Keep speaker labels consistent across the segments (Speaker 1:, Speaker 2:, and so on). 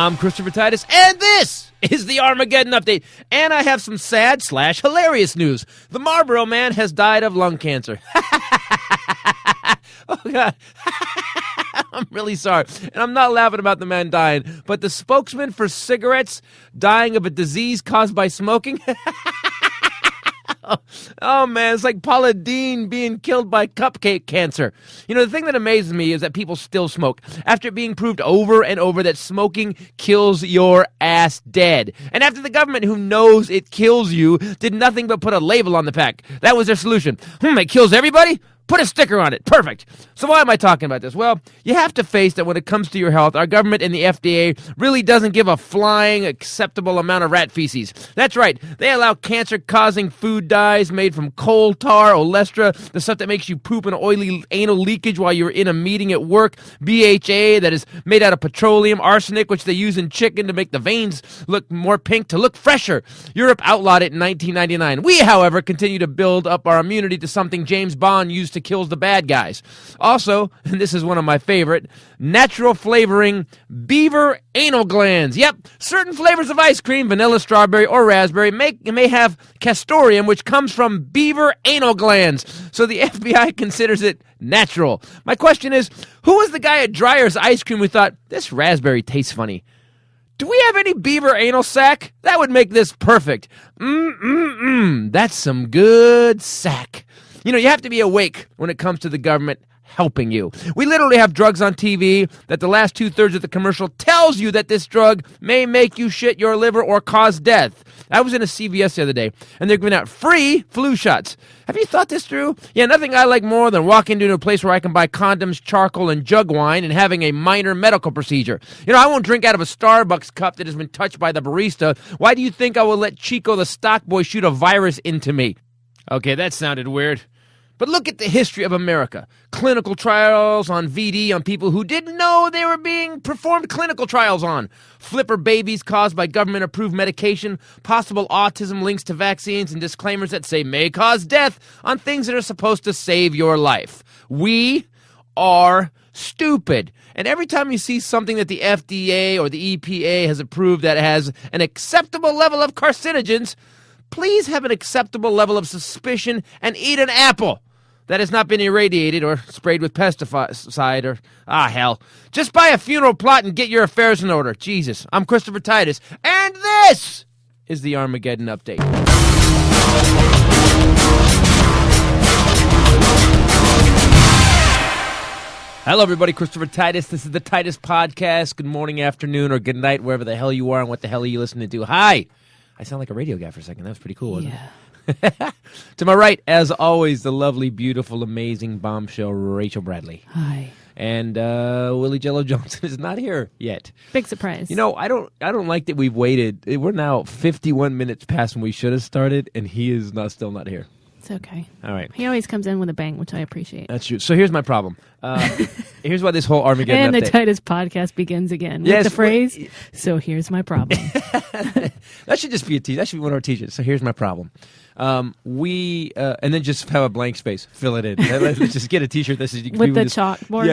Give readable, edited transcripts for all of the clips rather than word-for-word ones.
Speaker 1: I'm Christopher Titus, and this is the Armageddon Update. And I have some sad/hilarious news. The Marlboro Man has died of lung cancer. Oh, God. I'm really sorry. And I'm not laughing about the man dying, but the spokesman for cigarettes dying of a disease caused by smoking. Oh, man, it's like Paula Deen being killed by cupcake cancer. You know, the thing that amazes me is that people still smoke after it being proved over and over that smoking kills your ass dead. And after the government, who knows it kills you, did nothing but put a label on the pack. That was their solution. It kills everybody? Put a sticker on it. Perfect. So why am I talking about this? Well, you have to face that when it comes to your health, our government and the FDA really doesn't give a flying acceptable amount of rat feces. That's right. They allow cancer-causing food dyes made from coal tar, olestra, the stuff that makes you poop an oily anal leakage while you're in a meeting at work, BHA that is made out of petroleum, arsenic, which they use in chicken to make the veins look more pink, to look fresher. Europe outlawed it in 1999. We, however, continue to build up our immunity to something James Bond used to kills the bad guys. Also, and this is one of my favorite, natural flavoring Beaver anal glands. Yep, certain flavors of ice cream, vanilla, strawberry, or raspberry, may have castoreum, which comes from beaver anal glands. So the FBI considers it natural. My question is, who was the guy at Dreyer's Ice Cream who thought, this raspberry tastes funny? Do we have any beaver anal sack? That would make this perfect. That's some good sack. You know, you have to be awake when it comes to the government helping you. We literally have drugs on TV that the last 2/3 of the commercial tells you that this drug may make you shit your liver or cause death. I was in a CVS the other day, and they're giving out free flu shots. Have you thought this through? Yeah, nothing I like more than walking into a place where I can buy condoms, charcoal, and jug wine and having a minor medical procedure. You know, I won't drink out of a Starbucks cup that has been touched by the barista. Why do you think I will let Chico the stock boy shoot a virus into me? Okay, that sounded weird. But look at the history of America. Clinical trials on VD on people who didn't know they were being performed clinical trials on. Flipper babies caused by government-approved medication, possible autism links to vaccines, and disclaimers that say may cause death on things that are supposed to save your life. We are stupid. And every time you see something that the FDA or the EPA has approved that has an acceptable level of carcinogens, please have an acceptable level of suspicion and eat an apple that has not been irradiated or sprayed with pesticide or, hell. Just buy a funeral plot and get your affairs in order. Jesus. I'm Christopher Titus, and this is the Armageddon Update. Hello, everybody. Christopher Titus. This is the Titus Podcast. Good morning, afternoon, or good night, wherever the hell you are and what the hell are you listening to. Hi. I sound like a radio guy for a second. That was pretty cool, wasn't it? To my right, as always, the lovely, beautiful, amazing Bombshell Rachel Bradley.
Speaker 2: Hi.
Speaker 1: And Willie Jello Johnson is not here yet.
Speaker 2: Big surprise.
Speaker 1: You know, I don't like that we've waited. We're now 51 minutes past when we should have started, and he is still not here.
Speaker 2: It's okay.
Speaker 1: All right.
Speaker 2: He always comes in with a bang, which I appreciate.
Speaker 1: That's true. So here's my problem. Here's why this whole Armageddon
Speaker 2: and
Speaker 1: update.
Speaker 2: the Titus Podcast begins again with the phrase, so here's my problem.
Speaker 1: That should just be that should be one of our t-shirts. So here's my problem. And then just have a blank space. Fill it in. Let's just get a t-shirt that says you can
Speaker 2: with the chalkboard?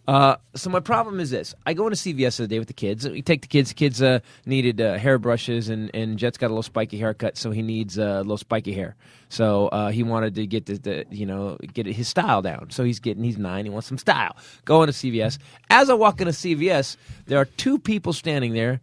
Speaker 1: Yeah. So my problem is this. I go into CVS the other day with the kids. We take the kids. The kids needed hairbrushes, and Jet's got a little spiky haircut, so he needs a little spiky hair. So he wanted to get get his style down. So he's 9. He wants some style. Go into CVS. As I walk into CVS, there are 2 people standing there.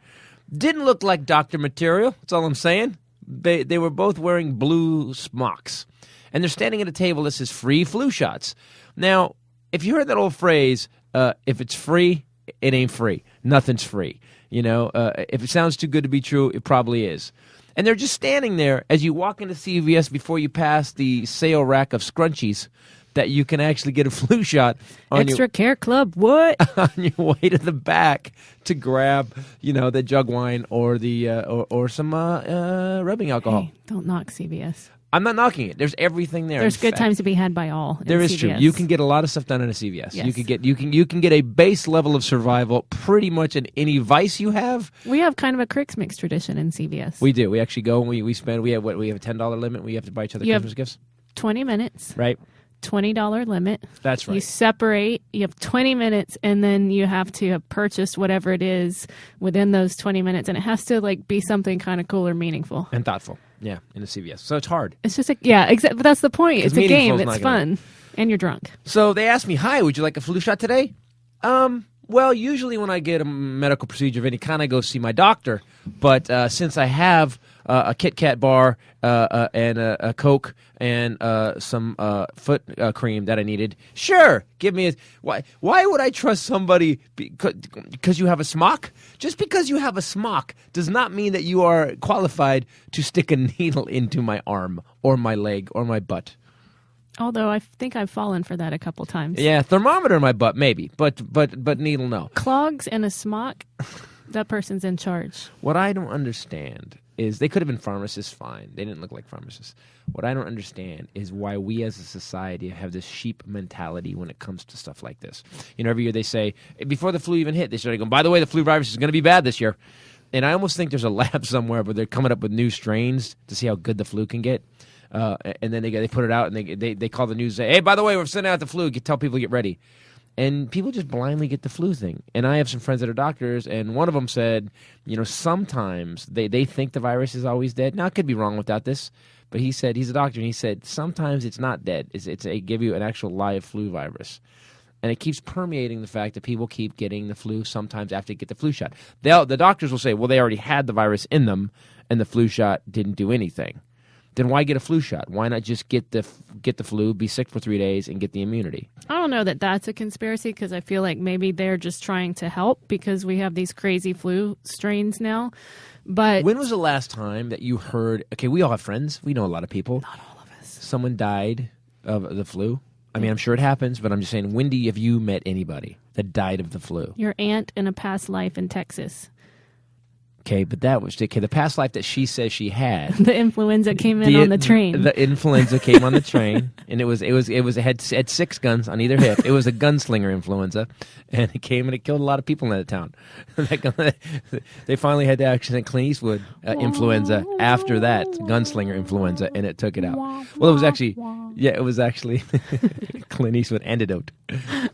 Speaker 1: Didn't look like doctor material. That's all I'm saying. They were both wearing blue smocks, and they're standing at a table that says free flu shots. Now, if you heard that old phrase, if it's free, it ain't free. Nothing's free. You know, if it sounds too good to be true, it probably is. And they're just standing there as you walk into CVS before you pass the sale rack of scrunchies that you can actually get a flu shot on
Speaker 2: Extra Care Club, what?
Speaker 1: on your way to the back to grab, the jug wine or the or some rubbing alcohol.
Speaker 2: Hey, don't knock CVS.
Speaker 1: I'm not knocking it. There's everything there.
Speaker 2: There's good times to be had by all.
Speaker 1: There is
Speaker 2: CVS.
Speaker 1: true. You can get a lot of stuff done in a CVS.
Speaker 2: Yes.
Speaker 1: You can get a base level of survival pretty much in any vice you have.
Speaker 2: We have kind of a Crix Mix tradition in CVS.
Speaker 1: We do. We actually go and we have a $10 limit. We have to buy each other Christmas gifts.
Speaker 2: 20 minutes.
Speaker 1: Right.
Speaker 2: $20 limit.
Speaker 1: That's right.
Speaker 2: You separate, you have 20 minutes, and then you have to have purchased whatever it is within those 20 minutes. And it has to like be something kind of cool or meaningful.
Speaker 1: And thoughtful. Yeah, in the CVS. So it's hard.
Speaker 2: It's just but that's the point. It's a game. It's fun. And you're drunk.
Speaker 1: So they asked me, hi, would you like a flu shot today? Well, usually when I get a medical procedure of any kind, I go see my doctor. But since I have a Kit Kat bar and a Coke and some foot cream that I needed, sure, give me a... Why would I trust somebody because you have a smock? Just because you have a smock does not mean that you are qualified to stick a needle into my arm or my leg or my butt.
Speaker 2: Although I think I've fallen for that a couple times.
Speaker 1: Yeah, thermometer in my butt, maybe, but needle, no.
Speaker 2: Clogs and a smock, that person's in charge.
Speaker 1: What I don't understand is they could have been pharmacists, fine. They didn't look like pharmacists. What I don't understand is why we as a society have this sheep mentality when it comes to stuff like this. You know, every year they say, before the flu even hit, they started going, by the way, the flu virus is going to be bad this year. And I almost think there's a lab somewhere where they're coming up with new strains to see how good the flu can get. And then they put it out, and they call the news, say, hey, by the way, we're sending out the flu. Tell people to get ready. And people just blindly get the flu thing. And I have some friends that are doctors, and one of them said, you know, sometimes they think the virus is always dead. Now, I could be wrong without this, but he said, he's a doctor, and he said, sometimes it's not dead. They give you an actual live flu virus. And it keeps permeating the fact that people keep getting the flu sometimes after they get the flu shot. The doctors will say, well, they already had the virus in them, and the flu shot didn't do anything. Then why get a flu shot? Why not just get the flu, be sick for 3 days, and get the immunity?
Speaker 2: I don't know that that's a conspiracy because I feel like maybe they're just trying to help because we have these crazy flu strains now. But
Speaker 1: when was the last time that you heard, okay, we all have friends. We know a lot of people.
Speaker 2: Not all of us.
Speaker 1: Someone died of the flu. I mean, I'm sure it happens, but I'm just saying, when have you met anybody that died of the flu?
Speaker 2: Your aunt in a past life in Texas.
Speaker 1: Okay, but that was the past life that she says she had.
Speaker 2: The influenza came in on the train.
Speaker 1: The influenza came on the train, and it had 6 guns on either hip. It was a gunslinger influenza, and it came and it killed a lot of people in that town. They finally had to actually Clint Eastwood influenza after that gunslinger influenza, and it took it out. Well, it was actually Clint Eastwood antidote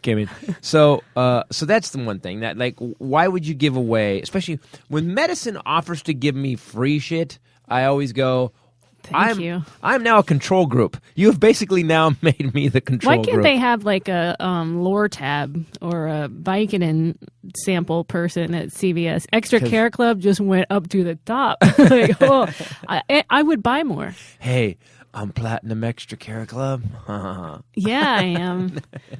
Speaker 1: came in. So that's the one thing that, like, why would you give away, especially when medicine offers to give me free shit? I always go, I'm now a control group. You have basically now made me the control group.
Speaker 2: Why can't they have like a lore tab or a Vicodin sample person at CVS? Extra Care Club just went up to the top. Like, oh, I would buy more.
Speaker 1: Hey, I'm Platinum Extra Care Club.
Speaker 2: Yeah, I am.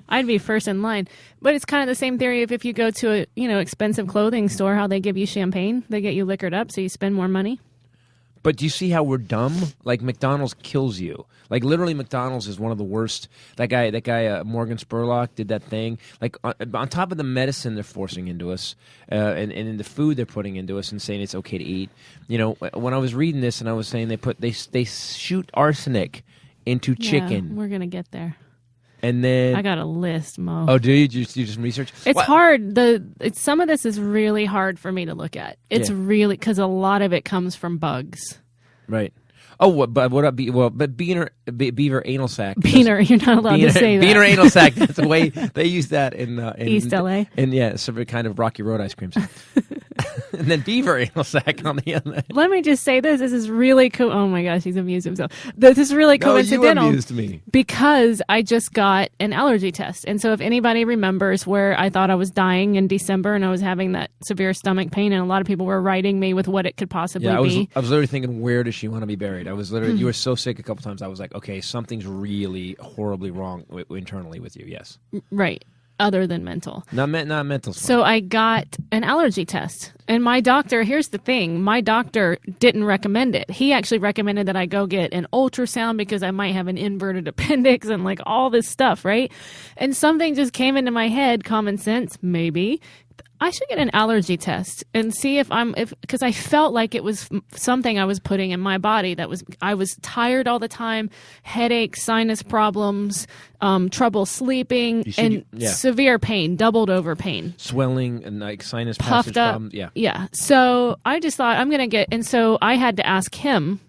Speaker 2: I'd be first in line. But it's kind of the same theory if you go to a expensive clothing store, how they give you champagne. They get you liquored up so you spend more money.
Speaker 1: But do you see how we're dumb? Like, McDonald's kills you. Like, literally, McDonald's is one of the worst. That guy, Morgan Spurlock, did that thing. Like, on top of the medicine they're forcing into us, and in the food they're putting into us and saying it's okay to eat. You know, when I was reading this and I was saying they shoot arsenic into chicken.
Speaker 2: Yeah, we're gonna get there.
Speaker 1: And then
Speaker 2: I got a list, Mo.
Speaker 1: Oh, do you? You just research?
Speaker 2: It's hard. Some of this is really hard for me to look at. It's really because a lot of it comes from bugs.
Speaker 1: Right. Oh, but Beaver anal sac.
Speaker 2: Beaner, you're not allowed to say that.
Speaker 1: Beaner anal sac. That's the way they use that in
Speaker 2: East LA.
Speaker 1: And yeah, some kind of Rocky Road ice creams. And then Beaver anal sac on the other.
Speaker 2: Let me just say this. This is really cool. Oh my gosh, he's amused himself. This is really coincidental.
Speaker 1: You amused me.
Speaker 2: Because I just got an allergy test. And so if anybody remembers where I thought I was dying in December and I was having that severe stomach pain and a lot of people were writing me with what it could possibly be.
Speaker 1: I was literally thinking, where does she want to be buried? I was literally, you were so sick a couple times. I was like, okay, something's really horribly wrong internally with you. Yes.
Speaker 2: Right. Other than mental.
Speaker 1: Not mental.
Speaker 2: So I got an allergy test. And my doctor, here's the thing, my doctor didn't recommend it. He actually recommended that I go get an ultrasound because I might have an inverted appendix and like all this stuff, right? And something just came into my head, common sense, maybe. I should get an allergy test and see because I felt like it was something I was putting in my body I was tired all the time, headaches, sinus problems, trouble sleeping, severe pain, doubled over pain.
Speaker 1: Swelling and like sinus
Speaker 2: puffed
Speaker 1: passage
Speaker 2: up
Speaker 1: problems. Yeah.
Speaker 2: Yeah. So I just thought I'm going to and so I had to ask him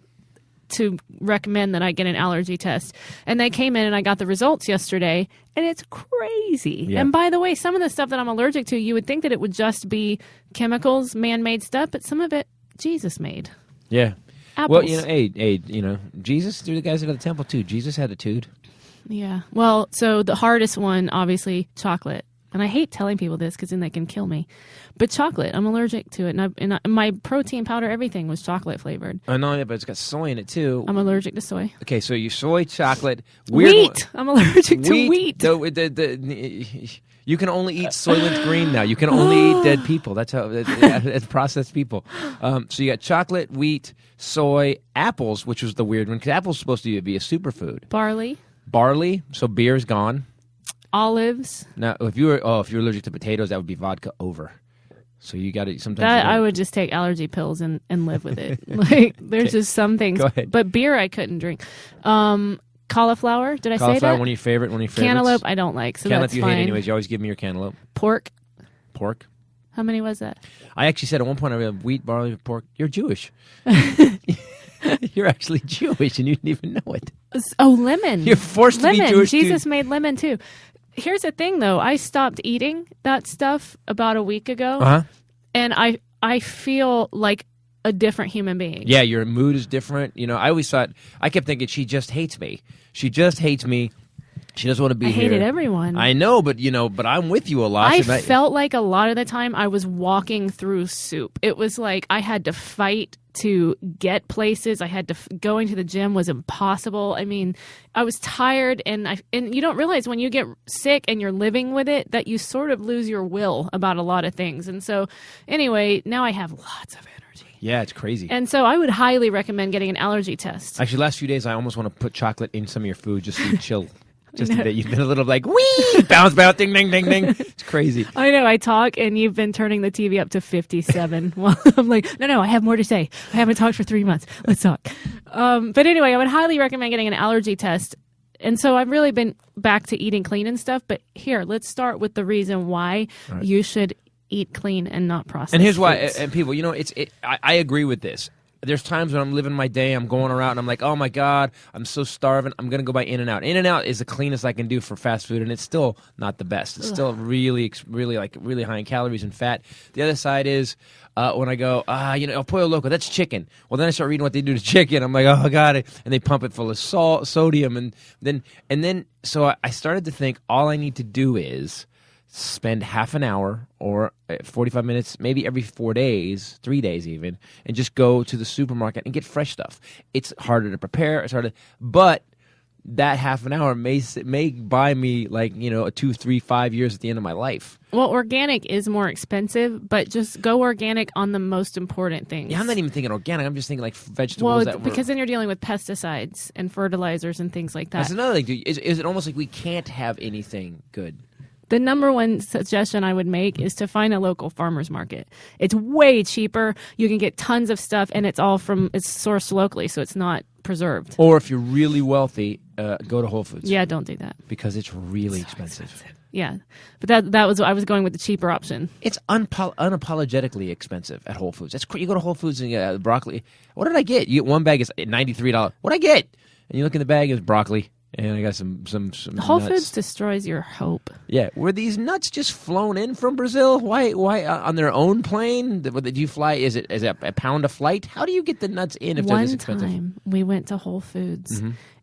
Speaker 2: to recommend that I get an allergy test. And they came in and I got the results yesterday, and it's crazy.
Speaker 1: Yeah.
Speaker 2: And by the way, some of the stuff that I'm allergic to, you would think that it would just be chemicals, man-made stuff, but some of it Jesus made.
Speaker 1: Yeah.
Speaker 2: Apples.
Speaker 1: Well, hey, Jesus, through the guys at the temple too. Jesus had a tood.
Speaker 2: Yeah. Well, so the hardest one, obviously, chocolate. And I hate telling people this because then they can kill me. But chocolate, I'm allergic to it. And my protein powder, everything was chocolate flavored.
Speaker 1: I know, but it's got soy in it too.
Speaker 2: I'm allergic to soy.
Speaker 1: Okay, so you soy, chocolate,
Speaker 2: Wheat. I'm allergic to wheat.
Speaker 1: You can only eat Soylent Green now. You can only eat dead people. That's how it's processed people. So you got chocolate, wheat, soy, apples, which was the weird one because apples supposed to be a superfood. Barley. So beer's gone.
Speaker 2: Olives.
Speaker 1: Now, if you're allergic to potatoes, that would be vodka over. So you got to sometimes.
Speaker 2: That I would just take allergy pills and live with it. Like there's just some things.
Speaker 1: Go ahead.
Speaker 2: But beer I couldn't drink. Cauliflower. Did I say that?
Speaker 1: Cauliflower, one of your favorites.
Speaker 2: Cantaloupe I don't like. So
Speaker 1: Cantaloupe
Speaker 2: that's
Speaker 1: you
Speaker 2: fine.
Speaker 1: hate anyways. You always give me your cantaloupe.
Speaker 2: Pork.
Speaker 1: Pork.
Speaker 2: How many was that?
Speaker 1: I actually said at one point I have wheat, barley, pork. You're Jewish. You're actually Jewish and you didn't even know it.
Speaker 2: Oh, lemon.
Speaker 1: You're forced to be Jewish.
Speaker 2: Jesus made lemon too. Here's the thing, though. I stopped eating that stuff about a week ago, and I feel like a different human being.
Speaker 1: Yeah, your mood is different. I kept thinking she just hates me. She just hates me. She doesn't want to be here.
Speaker 2: I hated everyone.
Speaker 1: I know, but I'm with you a lot.
Speaker 2: I felt like a lot of the time I was walking through soup. It was like I had to fight to get places. I had to going to the gym was impossible. I mean, I was tired, and you don't realize when you get sick and you're living with it that you sort of lose your will about a lot of things. And so, anyway, now I have lots of energy.
Speaker 1: Yeah, it's crazy.
Speaker 2: And so I would highly recommend getting an allergy test.
Speaker 1: Actually, last few days I almost want to put chocolate in some of your food just so you chill. Just a bit. You've been a little like, wee! Bounce, ding, ding, ding, ding. It's crazy.
Speaker 2: I know. I talk, and you've been turning the TV up to 57. Well, I'm like, no, I have more to say. I haven't talked for 3 months. Let's talk. But anyway, I would highly recommend getting an allergy test. And so I've really been back to eating clean and stuff. But here, let's start with the reason why you should eat clean and not processed.
Speaker 1: And here's why.
Speaker 2: foods.
Speaker 1: And people, I agree with this. There's times when I'm living my day, I'm going around, and I'm like, oh my God, I'm so starving. I'm going to go buy In-N-Out. In-N-Out is the cleanest I can do for fast food, and it's still not the best. It's still really high in calories and fat. The other side is when I go, El Pollo Loco, that's chicken. Well, then I start reading what they do to chicken. I'm like, oh God, and they pump it full of salt, sodium, and then so I started to think all I need to do is spend half an hour or 45 minutes, maybe every 4 days, 3 days even, and just go to the supermarket and get fresh stuff. It's harder to prepare. It's harder, but that half an hour may buy me a 2, 3, 5 years at the end of my life.
Speaker 2: Well, organic is more expensive, but just go organic on the most important things.
Speaker 1: Yeah, I'm not even thinking organic. I'm just thinking like vegetables.
Speaker 2: Well, because then you're dealing with pesticides and fertilizers and things like that.
Speaker 1: That's another thing. Is it almost like we can't have anything good?
Speaker 2: The number one suggestion I would make is to find a local farmer's market. It's way cheaper. You can get tons of stuff, and it's sourced locally, so it's not preserved.
Speaker 1: Or if you're really wealthy, go to Whole Foods.
Speaker 2: Yeah, don't do that.
Speaker 1: Because it's really expensive.
Speaker 2: Yeah, but that was I was going with the cheaper option.
Speaker 1: It's unapologetically expensive at Whole Foods. You go to Whole Foods and get broccoli. What did I get? You get one bag is $93. What did I get? And you look in the bag, it's broccoli. And I got some
Speaker 2: Whole
Speaker 1: nuts.
Speaker 2: Foods destroys your hope.
Speaker 1: Yeah, were these nuts just flown in from Brazil? Why on their own plane? Did you fly? Is it a pound a flight? How do you get the nuts in if they're this expensive?
Speaker 2: One time we went to Whole Foods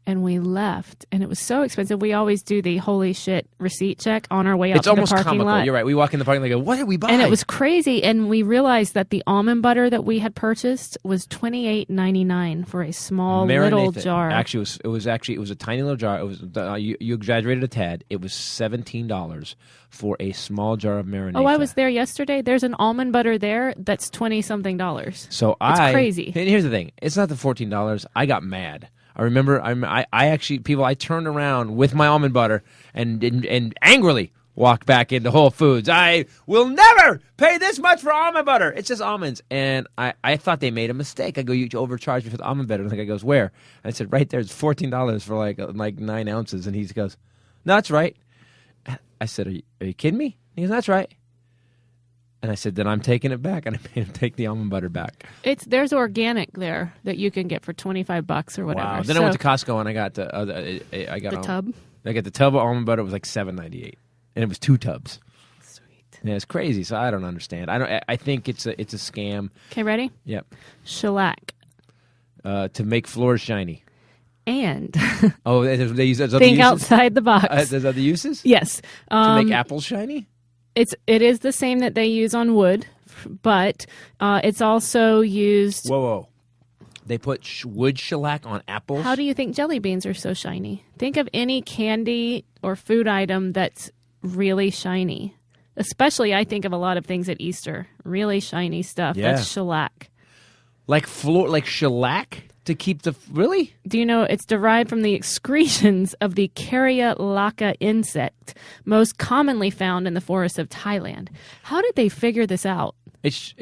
Speaker 2: and we left, and it was so expensive. We always do the holy shit receipt check on our way out to the parking
Speaker 1: comical.
Speaker 2: lot.
Speaker 1: You're right. We walk in the parking lot and go, what did we buy?
Speaker 2: And it was crazy, and we realized that the almond butter that we had purchased was $28.99 for a small little jar.
Speaker 1: Actually, it was a tiny little jar. It was you exaggerated a tad. It was $17 for a small jar of marinade.
Speaker 2: Oh, I was there yesterday. There's an almond butter there that's $20-something.
Speaker 1: So
Speaker 2: it's crazy.
Speaker 1: And here's the thing: it's not the $14. I got mad. I remember I turned around with my almond butter and angrily walked back into Whole Foods. I will never pay this much for almond butter. It's just almonds. And I thought they made a mistake. I go, you overcharged me for the almond butter. And the guy goes, where? And I said, right there. It's $14 for like 9 ounces. And he goes, no, that's right. I said, are you kidding me? He goes, that's right. And I said, then I'm taking it back. And I made him take the almond butter back.
Speaker 2: There's organic there that you can get for $25 or whatever.
Speaker 1: Wow. Then I went to Costco and I got the
Speaker 2: tub.
Speaker 1: I got the tub of almond butter. It was like $7.98, and it was 2 tubs.
Speaker 2: Sweet.
Speaker 1: Yeah, it's crazy. So I don't understand. I think it's a scam.
Speaker 2: Okay, ready?
Speaker 1: Yep.
Speaker 2: Shellac.
Speaker 1: To make floors shiny.
Speaker 2: And
Speaker 1: Oh, they use other
Speaker 2: think
Speaker 1: uses?
Speaker 2: outside the box.
Speaker 1: There's other uses?
Speaker 2: Yes.
Speaker 1: To make apples shiny?
Speaker 2: It is the same that they use on wood, but it's also used.
Speaker 1: Whoa. They put wood shellac on apples?
Speaker 2: How do you think jelly beans are so shiny? Think of any candy or food item that's really shiny. Especially, I think of a lot of things at Easter. Really shiny stuff.
Speaker 1: Yeah.
Speaker 2: That's shellac.
Speaker 1: Like shellac to keep the... Really?
Speaker 2: Do you know it's derived from the excretions of the Carya laca insect, most commonly found in the forests of Thailand? How did they figure this out?
Speaker 1: It's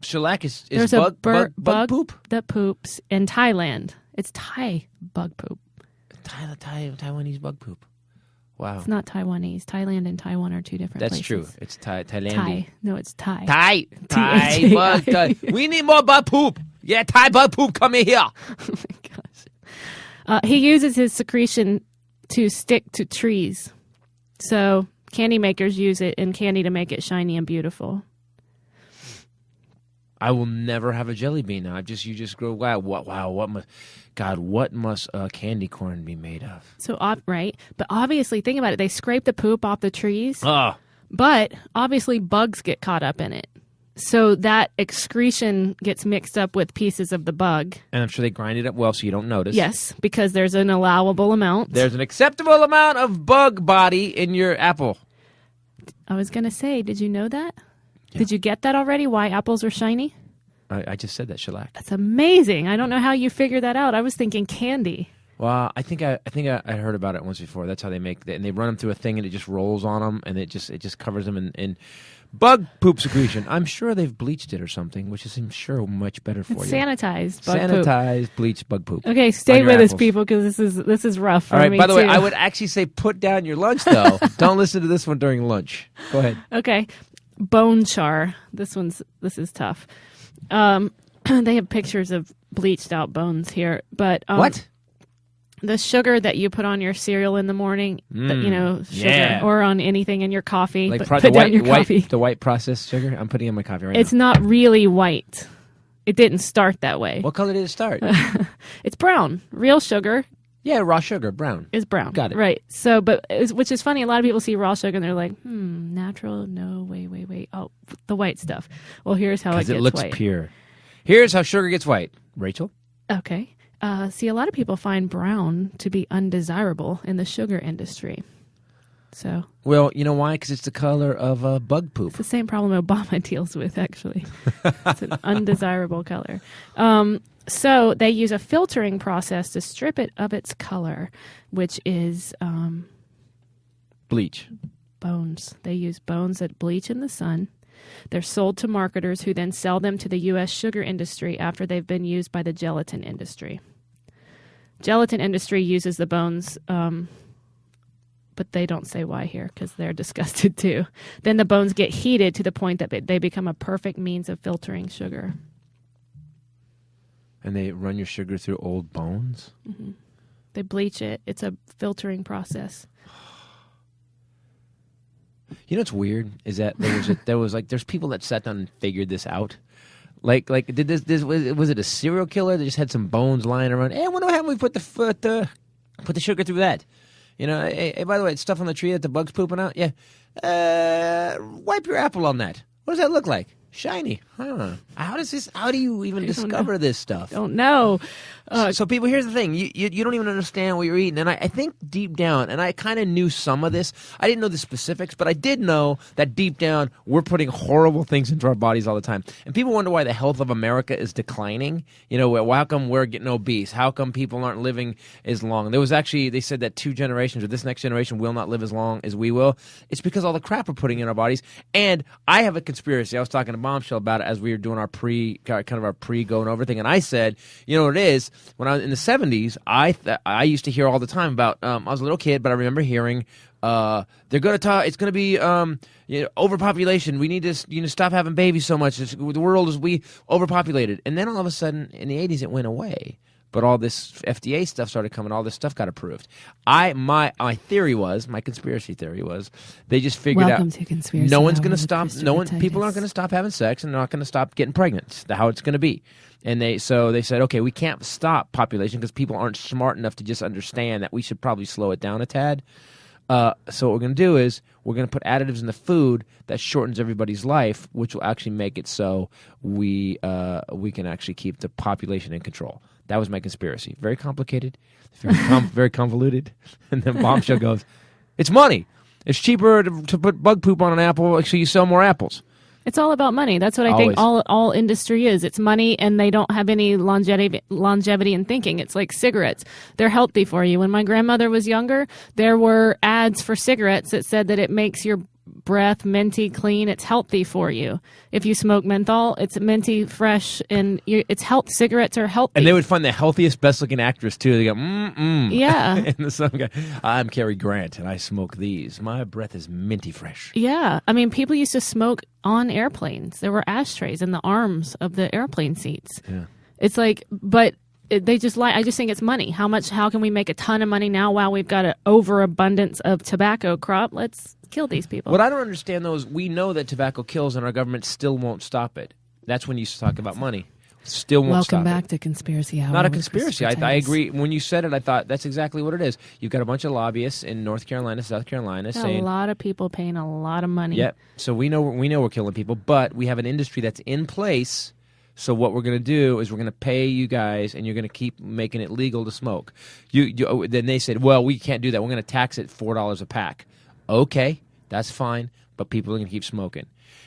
Speaker 1: shellac is
Speaker 2: There's
Speaker 1: bug
Speaker 2: a
Speaker 1: poop?
Speaker 2: that poops in Thailand. It's Thai bug poop.
Speaker 1: Taiwanese bug poop. Wow.
Speaker 2: It's not Taiwanese. Thailand and Taiwan are two different
Speaker 1: That's
Speaker 2: places.
Speaker 1: true. It's Thailand.
Speaker 2: Thai. No, it's Thai.
Speaker 1: Thai
Speaker 2: Thai.
Speaker 1: bug. We need more bug poop. Yeah, Thai bug poop, come in here.
Speaker 2: Oh my gosh. He uses his secretion to stick to trees. So candy makers use it in candy to make it shiny and beautiful.
Speaker 1: I will never have a jelly bean now. You just grow. Wow. What must candy corn be made of?
Speaker 2: So, right. But obviously, think about it. They scrape the poop off the trees.
Speaker 1: Oh.
Speaker 2: But obviously, bugs get caught up in it. So that excretion gets mixed up with pieces of the bug.
Speaker 1: And I'm sure they grind it up well so you don't notice.
Speaker 2: Yes, because there's an allowable amount.
Speaker 1: There's an acceptable amount of bug body in your apple.
Speaker 2: I was going to say, did you know that?
Speaker 1: Yeah.
Speaker 2: Did you get that already? Why apples are shiny?
Speaker 1: I just said that, shellac.
Speaker 2: That's amazing. I don't know how you figured that out. I was thinking candy.
Speaker 1: Well, I think I heard about it once before. That's how they make it. And they run them through a thing and it just rolls on them and it just covers them in bug poop secretion. I'm sure they've bleached it or something, which is, I'm sure, much better for
Speaker 2: It's
Speaker 1: you.
Speaker 2: sanitized bug poop.
Speaker 1: Sanitized, bleached bug poop.
Speaker 2: Okay, stay
Speaker 1: your
Speaker 2: with us,
Speaker 1: apples.
Speaker 2: people, because this is rough for
Speaker 1: All right,
Speaker 2: me,
Speaker 1: by the way,
Speaker 2: too.
Speaker 1: I would actually say put down your lunch, though. Don't listen to this one during lunch. Go ahead.
Speaker 2: Okay, bone char. This is tough. They have pictures of bleached out bones here, but
Speaker 1: What?
Speaker 2: the sugar that you put on your cereal in the morning, sugar,
Speaker 1: yeah.
Speaker 2: or on anything in your coffee,
Speaker 1: Like
Speaker 2: put down your coffee.
Speaker 1: the white processed sugar? I'm putting in my coffee right
Speaker 2: It's
Speaker 1: now.
Speaker 2: not really white. It didn't start that way.
Speaker 1: What color did it start?
Speaker 2: It's brown. Real sugar
Speaker 1: Yeah, raw sugar, brown.
Speaker 2: is brown.
Speaker 1: Got it.
Speaker 2: Right. So, which is funny. A lot of people see raw sugar and they're like, natural? No, wait. Oh, the white stuff. Well, here's how it
Speaker 1: Because
Speaker 2: gets
Speaker 1: it looks
Speaker 2: white.
Speaker 1: pure. Here's how sugar gets white. Rachel?
Speaker 2: Okay. See, a lot of people find brown to be undesirable in the sugar industry. So
Speaker 1: Well, you know why? Because it's the color of bug poop.
Speaker 2: it's the same problem Obama deals with, actually. It's an undesirable color. So they use a filtering process to strip it of its color, which is
Speaker 1: Bleach.
Speaker 2: bones. They use bones that bleach in the sun. They're sold to marketers who then sell them to the U.S. sugar industry after they've been used by the gelatin industry. Gelatin industry uses the bones, but they don't say why here because they're disgusted too. Then the bones get heated to the point that they become a perfect means of filtering sugar.
Speaker 1: And they run your sugar through old bones?
Speaker 2: Mm-hmm. They bleach it. It's a filtering process.
Speaker 1: You know what's weird is that there's people that sat down and figured this out. Like did this was it a serial killer that just had some bones lying around? Hey, I wonder how we put the sugar through that. You know, hey, by the way, it's stuff on the tree that the bug's pooping out. Yeah, wipe your apple on that. What does that look like? Shiny, huh? How do you even discover this stuff?
Speaker 2: Don't know.
Speaker 1: So people, here's the thing. You don't even understand what you're eating. And I think deep down, and I kind of knew some of this. I didn't know the specifics, but I did know that deep down, we're putting horrible things into our bodies all the time. And people wonder why the health of America is declining. You know, how come we're getting obese? How come people aren't living as long? There was actually, they said that 2 generations, or this next generation, will not live as long as we will. It's because all the crap we're putting in our bodies. And I have a conspiracy. I was talking to Bombshell about it as we were doing our pre going over thing, and I said, you know what it is? When I was in the 70s, I used to hear all the time about. I was a little kid, but I remember hearing. They're going to talk. It's going to be overpopulation. We need to stop having babies so much. The world is overpopulated, and then all of a sudden in the 80s it went away. But all this FDA stuff started coming. All this stuff got approved. My conspiracy theory was they just figured
Speaker 2: Welcome
Speaker 1: out
Speaker 2: to Conspiracy
Speaker 1: no one's
Speaker 2: Hour
Speaker 1: going to
Speaker 2: with
Speaker 1: stop.
Speaker 2: Christopher
Speaker 1: No one.
Speaker 2: Titus.
Speaker 1: People aren't going to stop having sex, and they're not going to stop getting pregnant. That's how it's going to be. And they said, okay, we can't stop population because people aren't smart enough to just understand that we should probably slow it down a tad. So what we're going to do is we're going to put additives in the food that shortens everybody's life, which will actually make it so we can actually keep the population in control. That was my conspiracy. Very complicated, very convoluted. And then Bombshell goes, it's money. It's cheaper to put bug poop on an apple so you sell more apples.
Speaker 2: It's all about money. That's what I think all industry is. It's money, and they don't have any longevity in thinking. It's like cigarettes. They're healthy for you. When my grandmother was younger, there were ads for cigarettes that said that it makes your breath minty clean. It's healthy for you. If you smoke menthol, it's minty fresh, and it's health. Cigarettes are healthy.
Speaker 1: And they would find the healthiest, best-looking actress, too. They go,
Speaker 2: Yeah.
Speaker 1: And some guy, I'm Cary Grant, and I smoke these. My breath is minty fresh.
Speaker 2: Yeah. I mean, people used to smoke on airplanes. There were ashtrays in the arms of the airplane seats.
Speaker 1: Yeah.
Speaker 2: It's like, but they just lie. I just think it's money. How can we make a ton of money now while we've got an overabundance of tobacco crop? Let's kill these people.
Speaker 1: What I don't understand, though, is we know that tobacco kills, and our government still won't stop it. That's when you talk about money. Still won't stop it.
Speaker 2: Welcome back to Conspiracy Hour.
Speaker 1: Not a conspiracy. I agree. When you said it, I thought that's exactly what it is. You've got a bunch of lobbyists in North Carolina, South Carolina saying...
Speaker 2: a lot of people paying a lot of money.
Speaker 1: Yep. So we know we're killing people, but we have an industry that's in place. So what we're going to do is we're going to pay you guys, and you're going to keep making it legal to smoke. Then they said, well, we can't do that. We're going to tax it $4 a pack. Okay, that's fine, but people are going to keep smoking.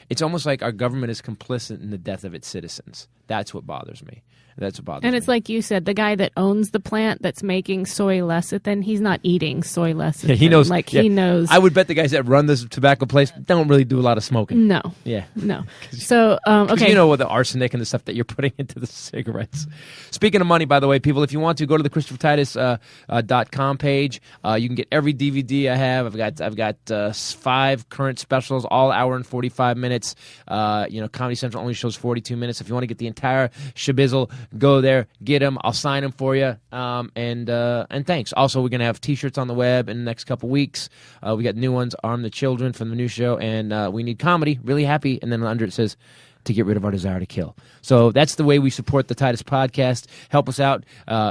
Speaker 1: It's almost like our government is complicit in the death of its citizens. That's what bothers me. And
Speaker 2: it's like you said, the guy that owns the plant that's making soy lecithin, he's not eating soy lecithin.
Speaker 1: Yeah, he knows.
Speaker 2: He knows.
Speaker 1: I would bet the guys that run this tobacco place don't really do a lot of smoking.
Speaker 2: No.
Speaker 1: Yeah.
Speaker 2: No. So, okay.
Speaker 1: You know what the arsenic and the stuff that you're putting into the cigarettes. Speaking of money, by the way, people, if you want to go to the ChristopherTitus.com page, you can get every DVD I have. I've got 5 current specials, all hour and 45 minutes. Comedy Central only shows 42 minutes. If you want to get the entire shabizzle, go there, get them. I'll sign them for you. And thanks. Also, we're going to have T-shirts on the web in the next couple weeks. We got new ones, Arm the Children from the new show, and We Need Comedy, really happy. And then under it says, to get rid of our desire to kill. So that's the way we support the Titus podcast. Help us out.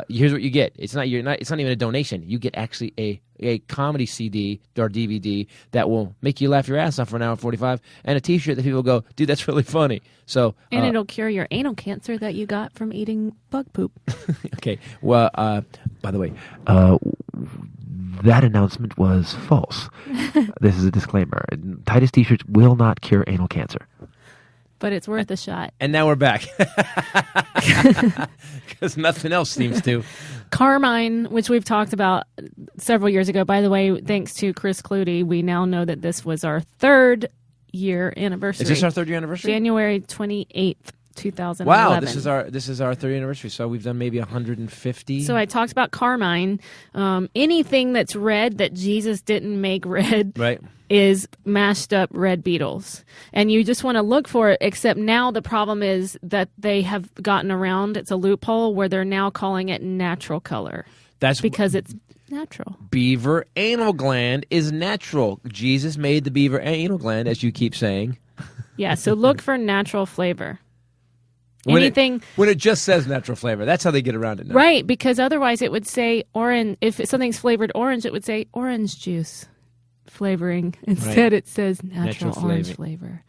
Speaker 1: Here's what you get. It's not even a donation. You get actually a comedy CD or DVD that will make you laugh your ass off for an hour and 45, and a T-shirt that people go, dude, that's really funny. So
Speaker 2: and it'll cure your anal cancer that you got from eating bug poop.
Speaker 1: Okay. Well, by the way, that announcement was false. This is a disclaimer. Titus T-shirts will not cure anal cancer.
Speaker 2: But it's worth a shot.
Speaker 1: And now we're back. Because nothing else seems to.
Speaker 2: Carmine, which we've talked about several years ago. By the way, thanks to Chris Clutie, we now know that this was our 3rd year anniversary.
Speaker 1: Is this our 3rd year anniversary?
Speaker 2: January 28th, 2011.
Speaker 1: Wow, this is our 3rd anniversary. So we've done maybe 150.
Speaker 2: So I talked about Carmine. Anything that's red that Jesus didn't make red.
Speaker 1: Right.
Speaker 2: Is mashed up red beetles. And you just want to look for it, except now the problem is that they have gotten around, it's a loophole where they're now calling it natural color. That's because it's natural.
Speaker 1: Beaver anal gland is natural. Jesus made the beaver anal gland, as you keep saying.
Speaker 2: Yeah, so look for natural flavor.
Speaker 1: When it just says natural flavor, that's how they get around it now.
Speaker 2: Right, because otherwise it would say orange. If something's flavored orange, it would say orange juice flavoring. Instead, It says natural orange flavor.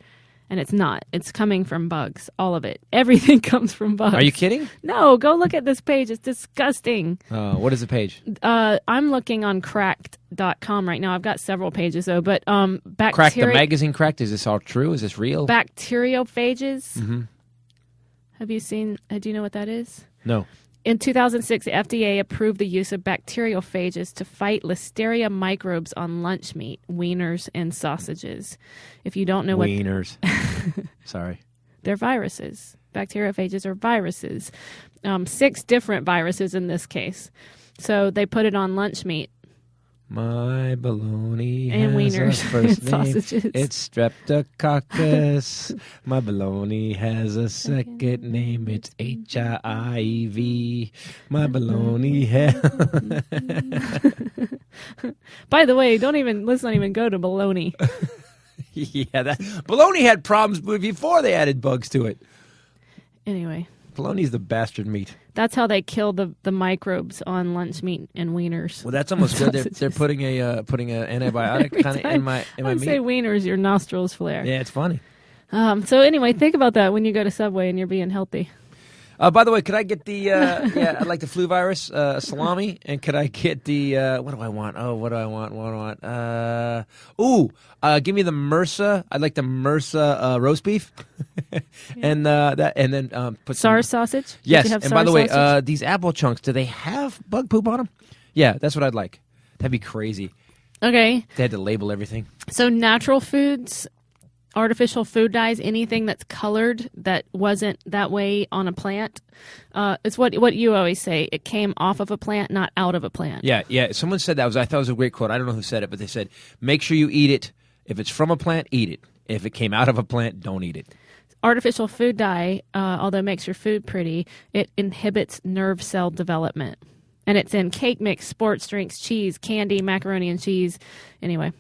Speaker 2: And it's not. It's coming from bugs. All of it. Everything comes from bugs.
Speaker 1: Are you kidding?
Speaker 2: No, go look at this page. It's disgusting.
Speaker 1: What is the page?
Speaker 2: I'm looking on cracked.com right now. I've got several pages, though. But
Speaker 1: Cracked, the magazine Cracked. Is this all true? Is this real?
Speaker 2: Bacteriophages.
Speaker 1: Mm-hmm.
Speaker 2: Have you seen? Do you know what that is?
Speaker 1: No.
Speaker 2: In 2006, the FDA approved the use of bacteriophages to fight Listeria microbes on lunch meat, wieners, and sausages. If you don't know
Speaker 1: wieners. Sorry.
Speaker 2: They're viruses. Bacteriophages are viruses. 6 different viruses in this case. So they put it on lunch meat.
Speaker 1: My bologna
Speaker 2: And
Speaker 1: has
Speaker 2: wieners
Speaker 1: a first
Speaker 2: and
Speaker 1: name.
Speaker 2: sausages.
Speaker 1: It's Streptococcus. My bologna has a second name. It's HIV. My bologna has...
Speaker 2: By the way, let's not even go to bologna.
Speaker 1: Yeah, that bologna had problems before they added bugs to it.
Speaker 2: Anyway.
Speaker 1: Bologna's the bastard meat.
Speaker 2: That's how they kill the microbes on lunch meat and wieners.
Speaker 1: Well, that's almost good. They're putting an antibiotic kind of in my
Speaker 2: I
Speaker 1: meat.
Speaker 2: say wieners, your nostrils flare.
Speaker 1: Yeah, it's funny.
Speaker 2: So anyway, think about that when you go to Subway and you're being healthy.
Speaker 1: By the way, could I get the I'd like the flu virus salami, and could I get the what do I want? Give me the MRSA. I'd like the MRSA roast beef, and then put
Speaker 2: SARS sausage. Did
Speaker 1: Yes,
Speaker 2: you have
Speaker 1: and by the
Speaker 2: SARS
Speaker 1: way,
Speaker 2: sausage?
Speaker 1: these apple chunks, do they have bug poop on them? Yeah, that's what I'd like. That'd be crazy.
Speaker 2: Okay.
Speaker 1: They had to label everything.
Speaker 2: So natural foods, artificial food dyes, anything that's colored that wasn't that way on a plant. It's what you always say. It came off of a plant, not out of a plant.
Speaker 1: Yeah. Someone said that. I thought it was a great quote. I don't know who said it, but they said, make sure you eat it. If it's from a plant, eat it. If it came out of a plant, don't eat it.
Speaker 2: Artificial food dye, although it makes your food pretty, it inhibits nerve cell development. And it's in cake mix, sports drinks, cheese, candy, macaroni and cheese. Anyway.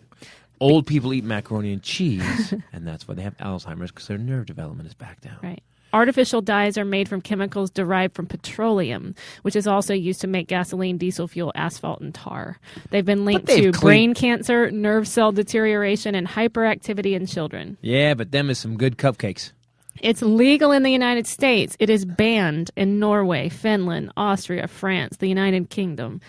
Speaker 1: Old people eat macaroni and cheese, and that's why they have Alzheimer's, because their nerve development is back down.
Speaker 2: Right. Artificial dyes are made from chemicals derived from petroleum, which is also used to make gasoline, diesel fuel, asphalt, and tar. They've been linked to brain cancer, nerve cell deterioration, and hyperactivity in children.
Speaker 1: Yeah, but them is some good cupcakes.
Speaker 2: It's legal in the United States. It is banned in Norway, Finland, Austria, France, the United Kingdom.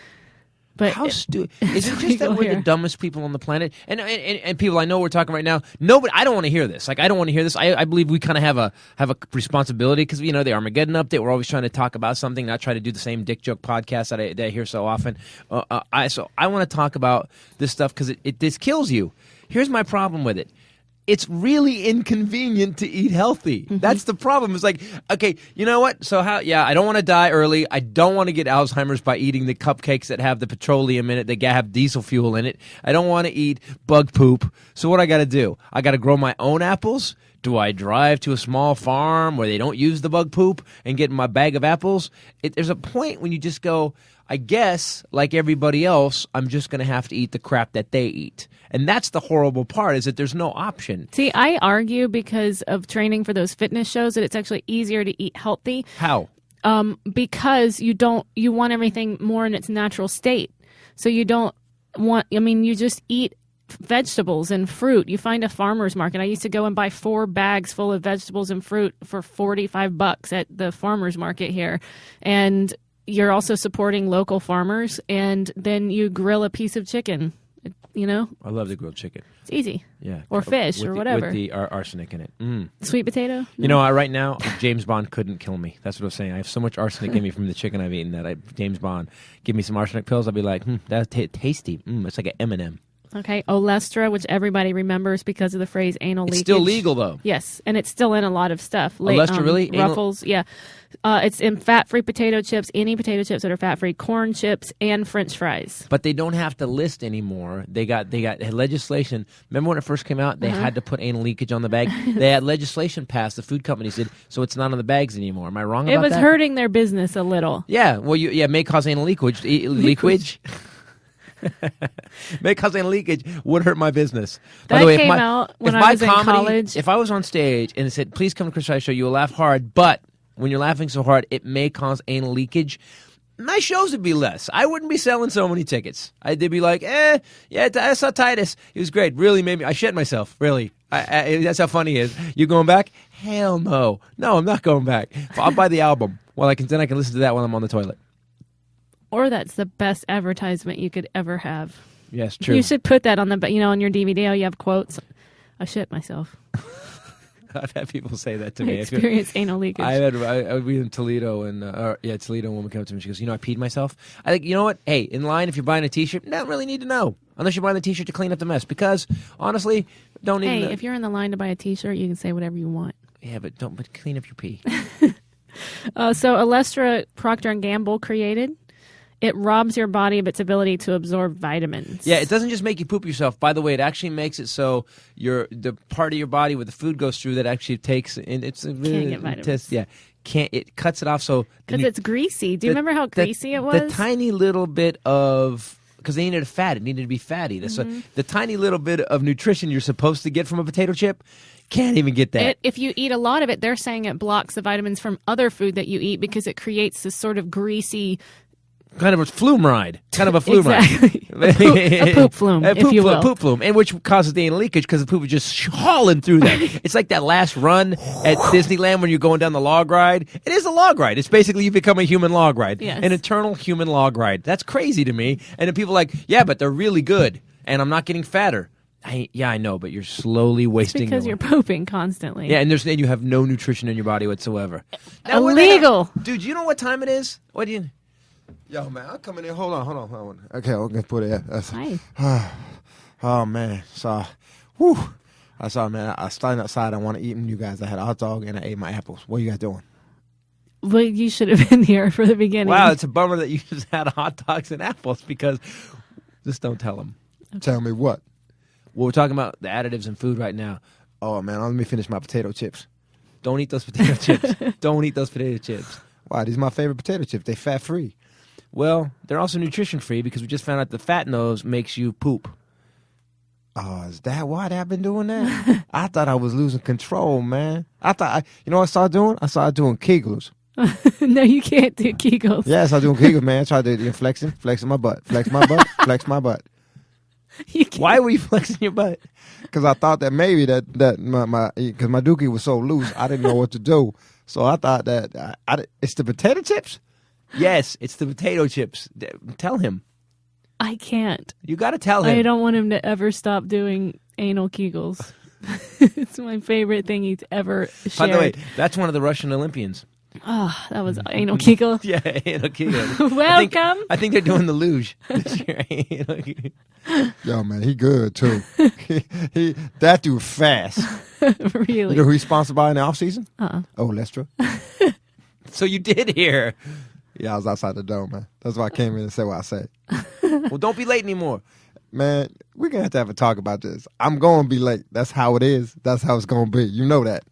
Speaker 2: But
Speaker 1: how stupid! Is it just that we're the dumbest people on the planet? And people, I know we're talking right now. Nobody, I don't want to hear this. Like, I don't want to hear this. I believe we kind of have a responsibility because the Armageddon update. We're always trying to talk about something, not try to do the same dick joke podcast that I hear so often. I want to talk about this stuff because this kills you. Here's my problem with it. It's really inconvenient to eat healthy. Mm-hmm. That's the problem. It's like, okay, you know what? So I don't want to die early. I don't want to get Alzheimer's by eating the cupcakes that have the petroleum in it, that have diesel fuel in it. I don't want to eat bug poop. So what I got to do? I got to grow my own apples? Do I drive to a small farm where they don't use the bug poop and get my bag of apples? There's a point when you just go, I guess, like everybody else, I'm just going to have to eat the crap that they eat. And that's the horrible part, is that there's no option.
Speaker 2: See, I argue because of training for those fitness shows that it's actually easier to eat healthy.
Speaker 1: How?
Speaker 2: Because you want everything more in its natural state. So you don't want, you just eat vegetables and fruit. You find a farmer's market. I used to go and buy 4 bags full of vegetables and fruit for $45 at the farmer's market here. And you're also supporting local farmers, and then you grill a piece of chicken.
Speaker 1: I love the grilled chicken.
Speaker 2: It's easy.
Speaker 1: Yeah.
Speaker 2: Or fish or whatever.
Speaker 1: With the arsenic in it. Mm.
Speaker 2: Sweet potato?
Speaker 1: Right now, James Bond couldn't kill me. That's what I'm saying. I have so much arsenic in me from the chicken I've eaten that James Bond, give me some arsenic pills, I'll be like, that's tasty. It's like an M&M.
Speaker 2: Okay. Olestra, which everybody remembers because of the phrase anal leakage.
Speaker 1: It's still legal, though.
Speaker 2: Yes, and it's still in a lot of stuff.
Speaker 1: Olestra, really?
Speaker 2: Ruffles, yeah. It's in fat-free potato chips, any potato chips that are fat-free, corn chips, and French fries.
Speaker 1: But they don't have to list anymore. They got legislation. Remember when it first came out? They had to put anal leakage on the bag. They had legislation passed. The food companies did, so it's not on the bags anymore. Am I wrong about that?
Speaker 2: It was hurting their business a little.
Speaker 1: Yeah. Well, it may cause anal leakage. Leakage. May cause anal leakage would hurt my business.
Speaker 2: That
Speaker 1: By the way,
Speaker 2: came out when I was in college.
Speaker 1: If I was on stage and it said, "Please come to Chris Rice Show," you will laugh hard, but when you're laughing so hard, it may cause anal leakage. My shows would be less. I wouldn't be selling so many tickets. They'd be like, yeah, I saw Titus. He was great. Really made me. I shit myself. Really. That's how funny he is. You going back? Hell no. No, I'm not going back. I'll buy the album. Then I can listen to that while I'm on the toilet.
Speaker 2: Or that's the best advertisement you could ever have.
Speaker 1: Yes, true.
Speaker 2: You should put that on on your DVD. You have quotes. I shit myself.
Speaker 1: I've had people say that to me.
Speaker 2: I experienced anal leakage.
Speaker 1: I would be in Toledo, and Toledo, and a woman came up to me. She goes, I peed myself. I think, you know what? Hey, in line, if you're buying a T-shirt, you don't really need to know. Unless you're buying the T-shirt to clean up the mess. Because, honestly, don't need to know.
Speaker 2: Hey, if you're in the line to buy a T-shirt, you can say whatever you want.
Speaker 1: Yeah, but clean up your pee.
Speaker 2: So Olestra, Procter & Gamble created. It robs your body of its ability to absorb vitamins.
Speaker 1: Yeah, it doesn't just make you poop yourself. By the way, it actually makes it so the part of your body where the food goes through that actually takes and it's
Speaker 2: Can't get vitamins.
Speaker 1: It cuts it off so
Speaker 2: Because it's greasy. Do you remember how greasy it was?
Speaker 1: The tiny little bit of because they needed fat. It needed to be fatty. So the tiny little bit of nutrition you're supposed to get from a potato chip can't even get that.
Speaker 2: If you eat a lot of it, they're saying it blocks the vitamins from other food that you eat because it creates this sort of greasy.
Speaker 1: Kind of a flume ride.
Speaker 2: Exactly. a poop flume, if you will.
Speaker 1: Poop flume, and which causes the anal leakage because the poop is just hauling through that. It's like that last run at Disneyland when you're going down the log ride. It is a log ride. It's basically you become a human log ride.
Speaker 2: Yes.
Speaker 1: An eternal human log ride. That's crazy to me. And then people are like, yeah, but they're really good, and I'm not getting fatter. I know, but you're slowly wasting.
Speaker 2: Because you're pooping constantly.
Speaker 1: Yeah, and you have no nutrition in your body whatsoever. Now,
Speaker 2: illegal.
Speaker 1: Dude, you know what time it is? What do you...
Speaker 3: Yo, man, I'm coming in. Hold on. Okay, I'm gonna put it.
Speaker 2: Hi.
Speaker 3: Oh man, so, I saw, man. I started outside. I want to eat, and you guys. I had a hot dog and I ate my apples. What are you guys doing?
Speaker 2: Well, you should have been here for the beginning.
Speaker 1: Wow, it's a bummer that you just had hot dogs and apples because just don't tell them.
Speaker 3: Okay. Tell me what?
Speaker 1: Well, we're talking about the additives in food right now.
Speaker 3: Oh man, let me finish my potato chips.
Speaker 1: Don't eat those potato chips. Don't eat those potato chips.
Speaker 3: Why? These are my favorite potato chips. They fat free.
Speaker 1: Well, they're also nutrition free because we just found out the fat in those makes you poop.
Speaker 3: Oh, is that why they've been doing that? I thought I was losing control, man. You know what I started doing? I started doing Kegels.
Speaker 2: No, you can't do Kegels.
Speaker 3: Yeah, I started doing Kegels, man. I tried to flexing my butt, flex my butt.
Speaker 1: Why were you flexing your butt?
Speaker 3: Because I thought that maybe because my dookie was so loose, I didn't know what to do. So I thought that it's the potato chips.
Speaker 1: Yes, it's the potato chips. Tell him.
Speaker 2: I can't.
Speaker 1: You got to tell him.
Speaker 2: I don't want him to ever stop doing anal Kegels. It's my favorite thing he's ever shared.
Speaker 1: By the way, that's one of the Russian Olympians.
Speaker 2: Oh, that was anal Kegel.
Speaker 1: Yeah, anal Kegel.
Speaker 2: Welcome.
Speaker 1: I think they're doing the luge this year.
Speaker 3: Yo, man, he good too. he that dude fast.
Speaker 2: Really?
Speaker 3: You know who he's sponsored by in the off season? Oh, Lestra.
Speaker 1: So you did hear.
Speaker 3: Yeah, I was outside the dome, man. That's why I came in and said what I said.
Speaker 1: Well, don't be late anymore.
Speaker 3: Man, we're going to have a talk about this. I'm going to be late. That's how it is. That's how it's going to be. You know that.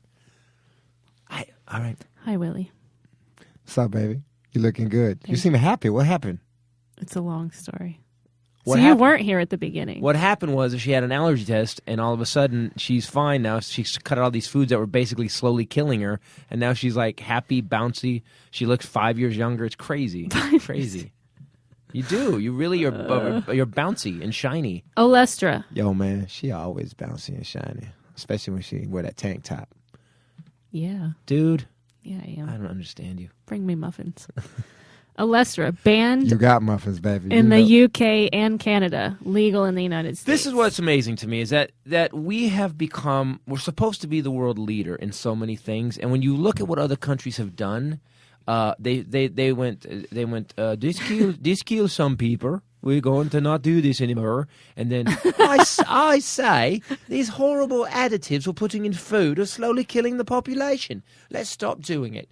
Speaker 1: All right.
Speaker 2: Hi, Willie.
Speaker 3: What's up, baby? You looking good. You seem happy. What happened?
Speaker 2: It's a long story.
Speaker 1: What
Speaker 2: so
Speaker 1: happened?
Speaker 2: You weren't here at the beginning.
Speaker 1: What happened was she had an allergy test, and all of a sudden she's fine now. She's cut out all these foods that were basically slowly killing her, and now she's like happy, bouncy. She looks 5 years younger. It's crazy. Crazy. You do. You really you're bouncy and shiny.
Speaker 2: Olestra.
Speaker 3: Yo, man, she always bouncy and shiny, especially when she wear that tank top.
Speaker 2: Yeah.
Speaker 1: Dude.
Speaker 2: Yeah, I am.
Speaker 1: I don't understand you.
Speaker 2: Bring me muffins. Olestra, banned
Speaker 3: you got muffins, baby.
Speaker 2: in the UK and Canada, legal in the United States.
Speaker 1: This is what's amazing to me is that we have become, we're supposed to be the world leader in so many things, and when you look at what other countries have done, they went this kill some people. We're going to not do this anymore. And then I say these horrible additives we're putting in food are slowly killing the population. Let's stop doing it.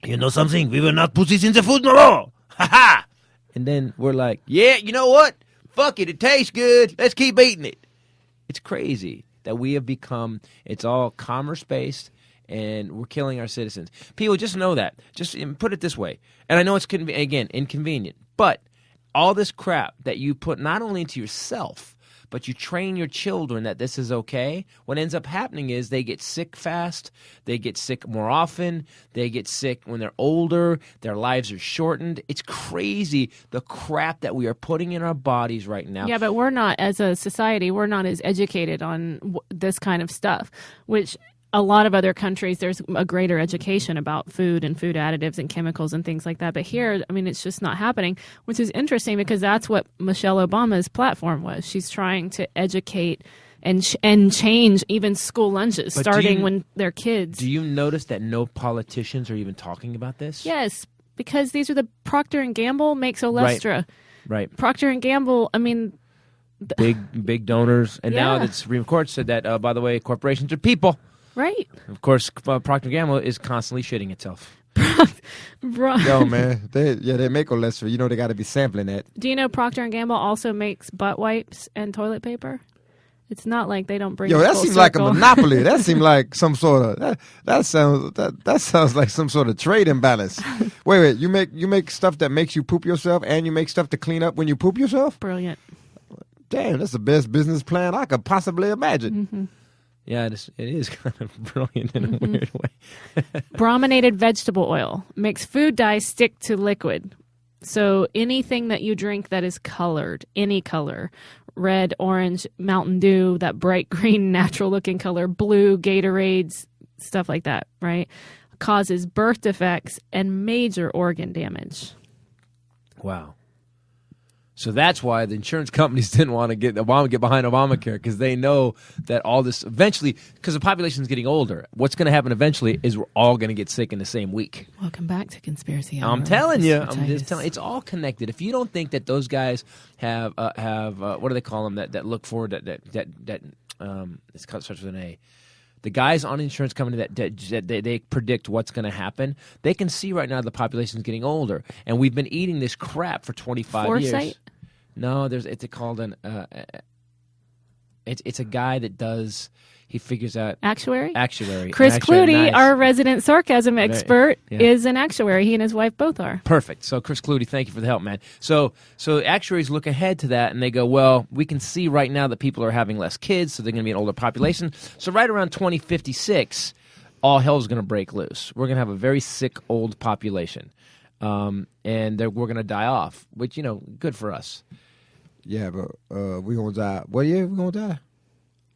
Speaker 1: You know something? We will not put this in the food no more. Ha ha! And then we're like, yeah, you know what? Fuck it. It tastes good. Let's keep eating it. It's crazy that we have become, it's all commerce-based, and we're killing our citizens. People, just know that. Just put it this way. And I know it's, again, inconvenient, but all this crap that you put not only into yourself, but you train your children that this is okay, what ends up happening is they get sick fast, they get sick more often, they get sick when they're older, their lives are shortened. It's crazy the crap that we are putting in our bodies right now.
Speaker 2: Yeah, but we're not, as a society, we're not as educated on this kind of stuff, which a lot of other countries, there's a greater education about food and food additives and chemicals and things like that. But here, I mean, it's just not happening, which is interesting because that's what Michelle Obama's platform was. She's trying to educate and change even school lunches, starting when they're kids.
Speaker 1: Do you notice that no politicians are even talking about this?
Speaker 2: Yes, because these are the Procter & Gamble makes Olestra.
Speaker 1: Right.
Speaker 2: Procter & Gamble, I mean...
Speaker 1: Big donors. And now the Supreme Court said that, by the way, corporations are people.
Speaker 2: Right.
Speaker 1: Of course, Procter & Gamble is constantly shitting itself.
Speaker 3: Yo, man, they make cholesterol. You know they got to be sampling that.
Speaker 2: Do you know Procter & Gamble also makes butt wipes and toilet paper? It's not like they don't bring.
Speaker 3: Yo,
Speaker 2: it
Speaker 3: that
Speaker 2: full
Speaker 3: seems like a
Speaker 2: circle.
Speaker 3: monopoly. That seems like some sort of that sounds like some sort of trade imbalance. Wait, you make stuff that makes you poop yourself, and you make stuff to clean up when you poop yourself?
Speaker 2: Brilliant.
Speaker 3: Damn, that's the best business plan I could possibly imagine.
Speaker 2: Mm-hmm.
Speaker 1: Yeah, it is kind of brilliant in a weird way.
Speaker 2: Brominated vegetable oil makes food dye stick to liquid. So anything that you drink that is colored, any color, red, orange, Mountain Dew, that bright green, natural-looking color, blue, Gatorades, stuff like that, right, causes birth defects and major organ damage.
Speaker 1: Wow. So that's why the insurance companies didn't want to get behind Obamacare, because they know that all this eventually, because the population is getting older, what's going to happen eventually is we're all going to get sick in the same week.
Speaker 2: Welcome back to Conspiracy Hour.
Speaker 1: I'm telling you,
Speaker 2: Mr.
Speaker 1: I'm just
Speaker 2: Titus.
Speaker 1: telling. It's all connected. If you don't think that those guys have what do they call them that look forward that it's starts with an A. The guys on the insurance company that they predict what's going to happen, they can see right now the population is getting older, and we've been eating this crap for 25 years.
Speaker 2: Foresight?
Speaker 1: No, it's called an. It's a guy that does. He figures out
Speaker 2: Actuary?
Speaker 1: actuary.
Speaker 2: Chris
Speaker 1: An actuary,
Speaker 2: Clutie,
Speaker 1: nice.
Speaker 2: our resident sarcasm expert,
Speaker 1: yeah.
Speaker 2: is an actuary. He and his wife both are.
Speaker 1: Perfect. So, Chris Clutie, thank you for the help, man. So actuaries look ahead to that, and they go, well, we can see right now that people are having less kids, so they're going to be an older population. So right around 2056, all hell's going to break loose. We're going to have a very sick, old population, and we're going to die off, which, good for us.
Speaker 3: Yeah, but we gonna die. What year we gonna die?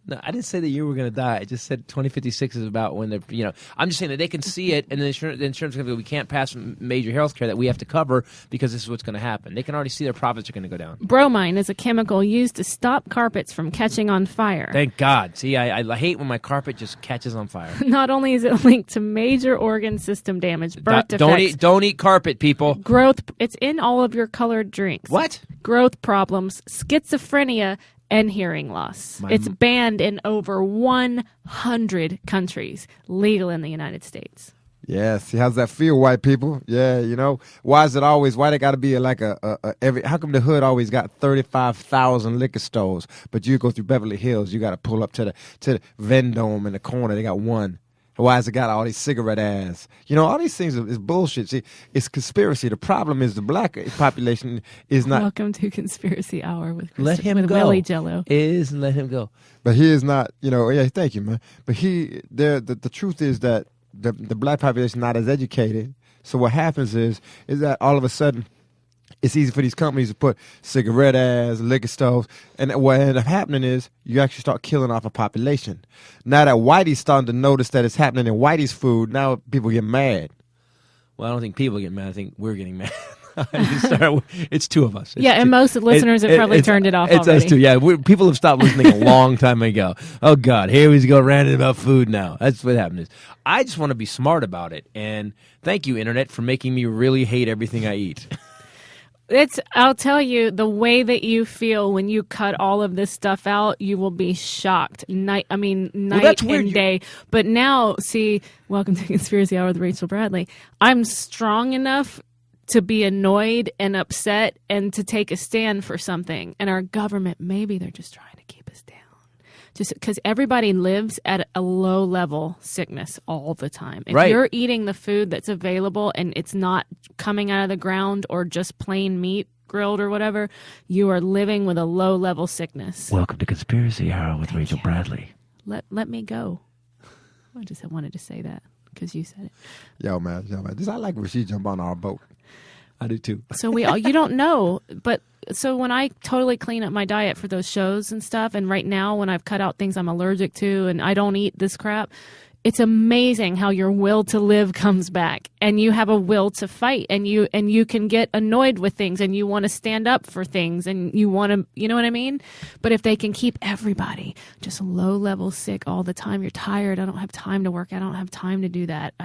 Speaker 1: No, I didn't say that you were going to die. I just said 2056 is about when they're, I'm just saying that they can see it, and the insurance company, we can't pass major health care that we have to cover because this is what's going to happen. They can already see their profits are going to go down.
Speaker 2: Bromine is a chemical used to stop carpets from catching on fire.
Speaker 1: Thank God. See, I hate when my carpet just catches on fire.
Speaker 2: Not only is it linked to major organ system damage, birth defects,
Speaker 1: Don't eat carpet, people.
Speaker 2: growth, it's in all of your colored drinks.
Speaker 1: What?
Speaker 2: Growth problems, schizophrenia, and hearing loss. It's banned in over 100 countries, legal in the United States.
Speaker 3: Yeah, see, how's that feel, white people? Yeah, why they got to be like how come the hood always got 35,000 liquor stores, but you go through Beverly Hills, you got to pull up to the Vendome in the corner, they got one. Why has it got all these cigarette ads? All these things is bullshit. See, it's conspiracy. The problem is the black population is not.
Speaker 2: Welcome to Conspiracy Hour with
Speaker 1: Let him
Speaker 2: with
Speaker 1: go.
Speaker 2: Willie Jello.
Speaker 1: Let him go.
Speaker 3: But he is not. Yeah, thank you, man. But the truth is that the black population is not as educated. So what happens is that all of a sudden, it's easy for these companies to put cigarette ads, liquor stores, and what ends up happening is you actually start killing off a population. Now that Whitey's starting to notice that it's happening in Whitey's food, now people get mad.
Speaker 1: Well, I don't think people get mad. I think we're getting mad. It's two of us.
Speaker 2: And most listeners have probably turned it off
Speaker 1: It's
Speaker 2: already.
Speaker 1: us two. Yeah, people have stopped listening a long time ago. Oh, God, here we go ranting about food now. That's what happens. I just want to be smart about it. And thank you, Internet, for making me really hate everything I eat.
Speaker 2: I'll tell you, the way that you feel when you cut all of this stuff out, you will be shocked. Night
Speaker 1: that's weird.
Speaker 2: and day. But now, see, welcome to Conspiracy Hour with Rachel Bradley. I'm strong enough to be annoyed and upset and to take a stand for something. And our government, maybe they're just trying to keep us down. Just because everybody lives at a low level sickness all the time. If you're eating the food that's available and it's not coming out of the ground or just plain meat grilled or whatever, you are living with a low level sickness.
Speaker 1: Welcome to Conspiracy Hour with Rachel Bradley.
Speaker 2: Let me go. I wanted to say that because you said it.
Speaker 3: Yo, man. I like when she jump on our boat.
Speaker 1: I do too.
Speaker 2: So you don't know, but so when I totally clean up my diet for those shows and stuff, and right now when I've cut out things I'm allergic to and I don't eat this crap, it's amazing how your will to live comes back and you have a will to fight and you can get annoyed with things and you want to stand up for things and you want to, you know what I mean? But if they can keep everybody just low level sick all the time, you're tired, I don't have time to work, I don't have time to do that.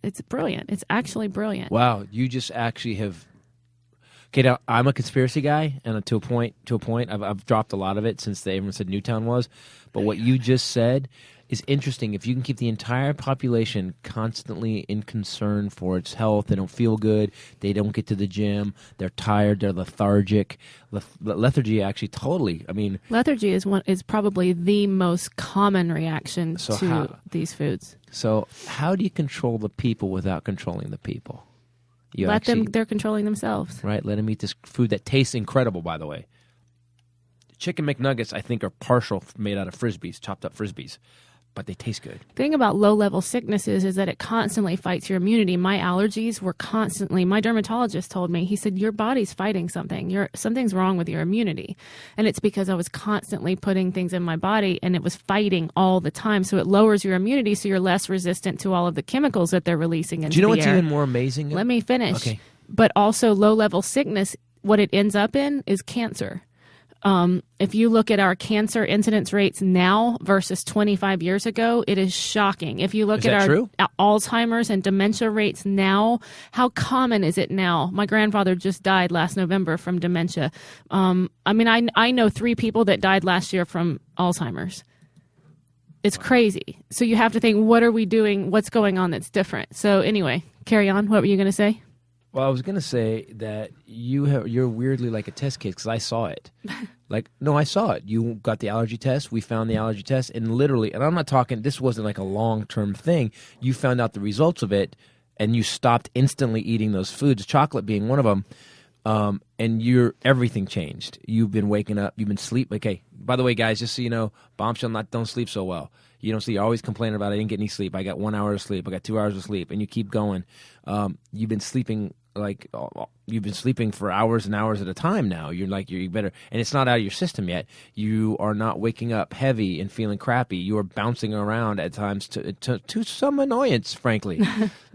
Speaker 2: It's brilliant. It's actually brilliant.
Speaker 1: Wow, you just actually have. Okay, now I'm a conspiracy guy, and to a point, I've dropped a lot of it since everyone said Newtown was. But what you just said is interesting. If you can keep the entire population constantly in concern for its health, they don't feel good, they don't get to the gym, they're tired, they're lethargic. Lethargy, actually, totally. I mean,
Speaker 2: lethargy is probably the most common reaction to these foods.
Speaker 1: So, how do you control the people without controlling the people?
Speaker 2: They're controlling themselves.
Speaker 1: Right, let them eat this food that tastes incredible, by the way. Chicken McNuggets, I think, are partial made out of Frisbees, chopped up Frisbees, but they taste good.
Speaker 2: The thing about low-level sicknesses is that it constantly fights your immunity. My allergies were constantly, my dermatologist told me, he said, your body's fighting something. Something's wrong with your immunity. And it's because I was constantly putting things in my body and it was fighting all the time. So it lowers your immunity so you're less resistant to all of the chemicals that they're releasing into the air.
Speaker 1: Do you know what's even more amazing?
Speaker 2: Let me finish.
Speaker 1: Okay.
Speaker 2: But also low-level sickness, what it ends up in is cancer. If you look at our cancer incidence rates now versus 25 years ago, it is shocking. If you look at our Alzheimer's and dementia rates now, how common is it now? My grandfather just died last November from dementia. I know 3 people that died last year from Alzheimer's. It's crazy. So you have to think, what are we doing? What's going on that's different? So anyway, carry on. What were you going to say?
Speaker 1: Well, I was going to say that you're weirdly like a test kit because I saw it. I saw it. You got the allergy test. We found the allergy test. And literally, and I'm not talking, this wasn't like a long-term thing. You found out the results of it, and you stopped instantly eating those foods, chocolate being one of them, and everything changed. You've been waking up. You've been sleeping. Okay, by the way, guys, just so you know, Bombshell don't sleep so well. You don't see, you're always complaining about I didn't get any sleep. I got 1 hour of sleep. I got 2 hours of sleep, and you keep going. You've been sleeping for hours and hours at a time now. You're better, and it's not out of your system yet. You are not waking up heavy and feeling crappy. You are bouncing around at times to some annoyance, frankly.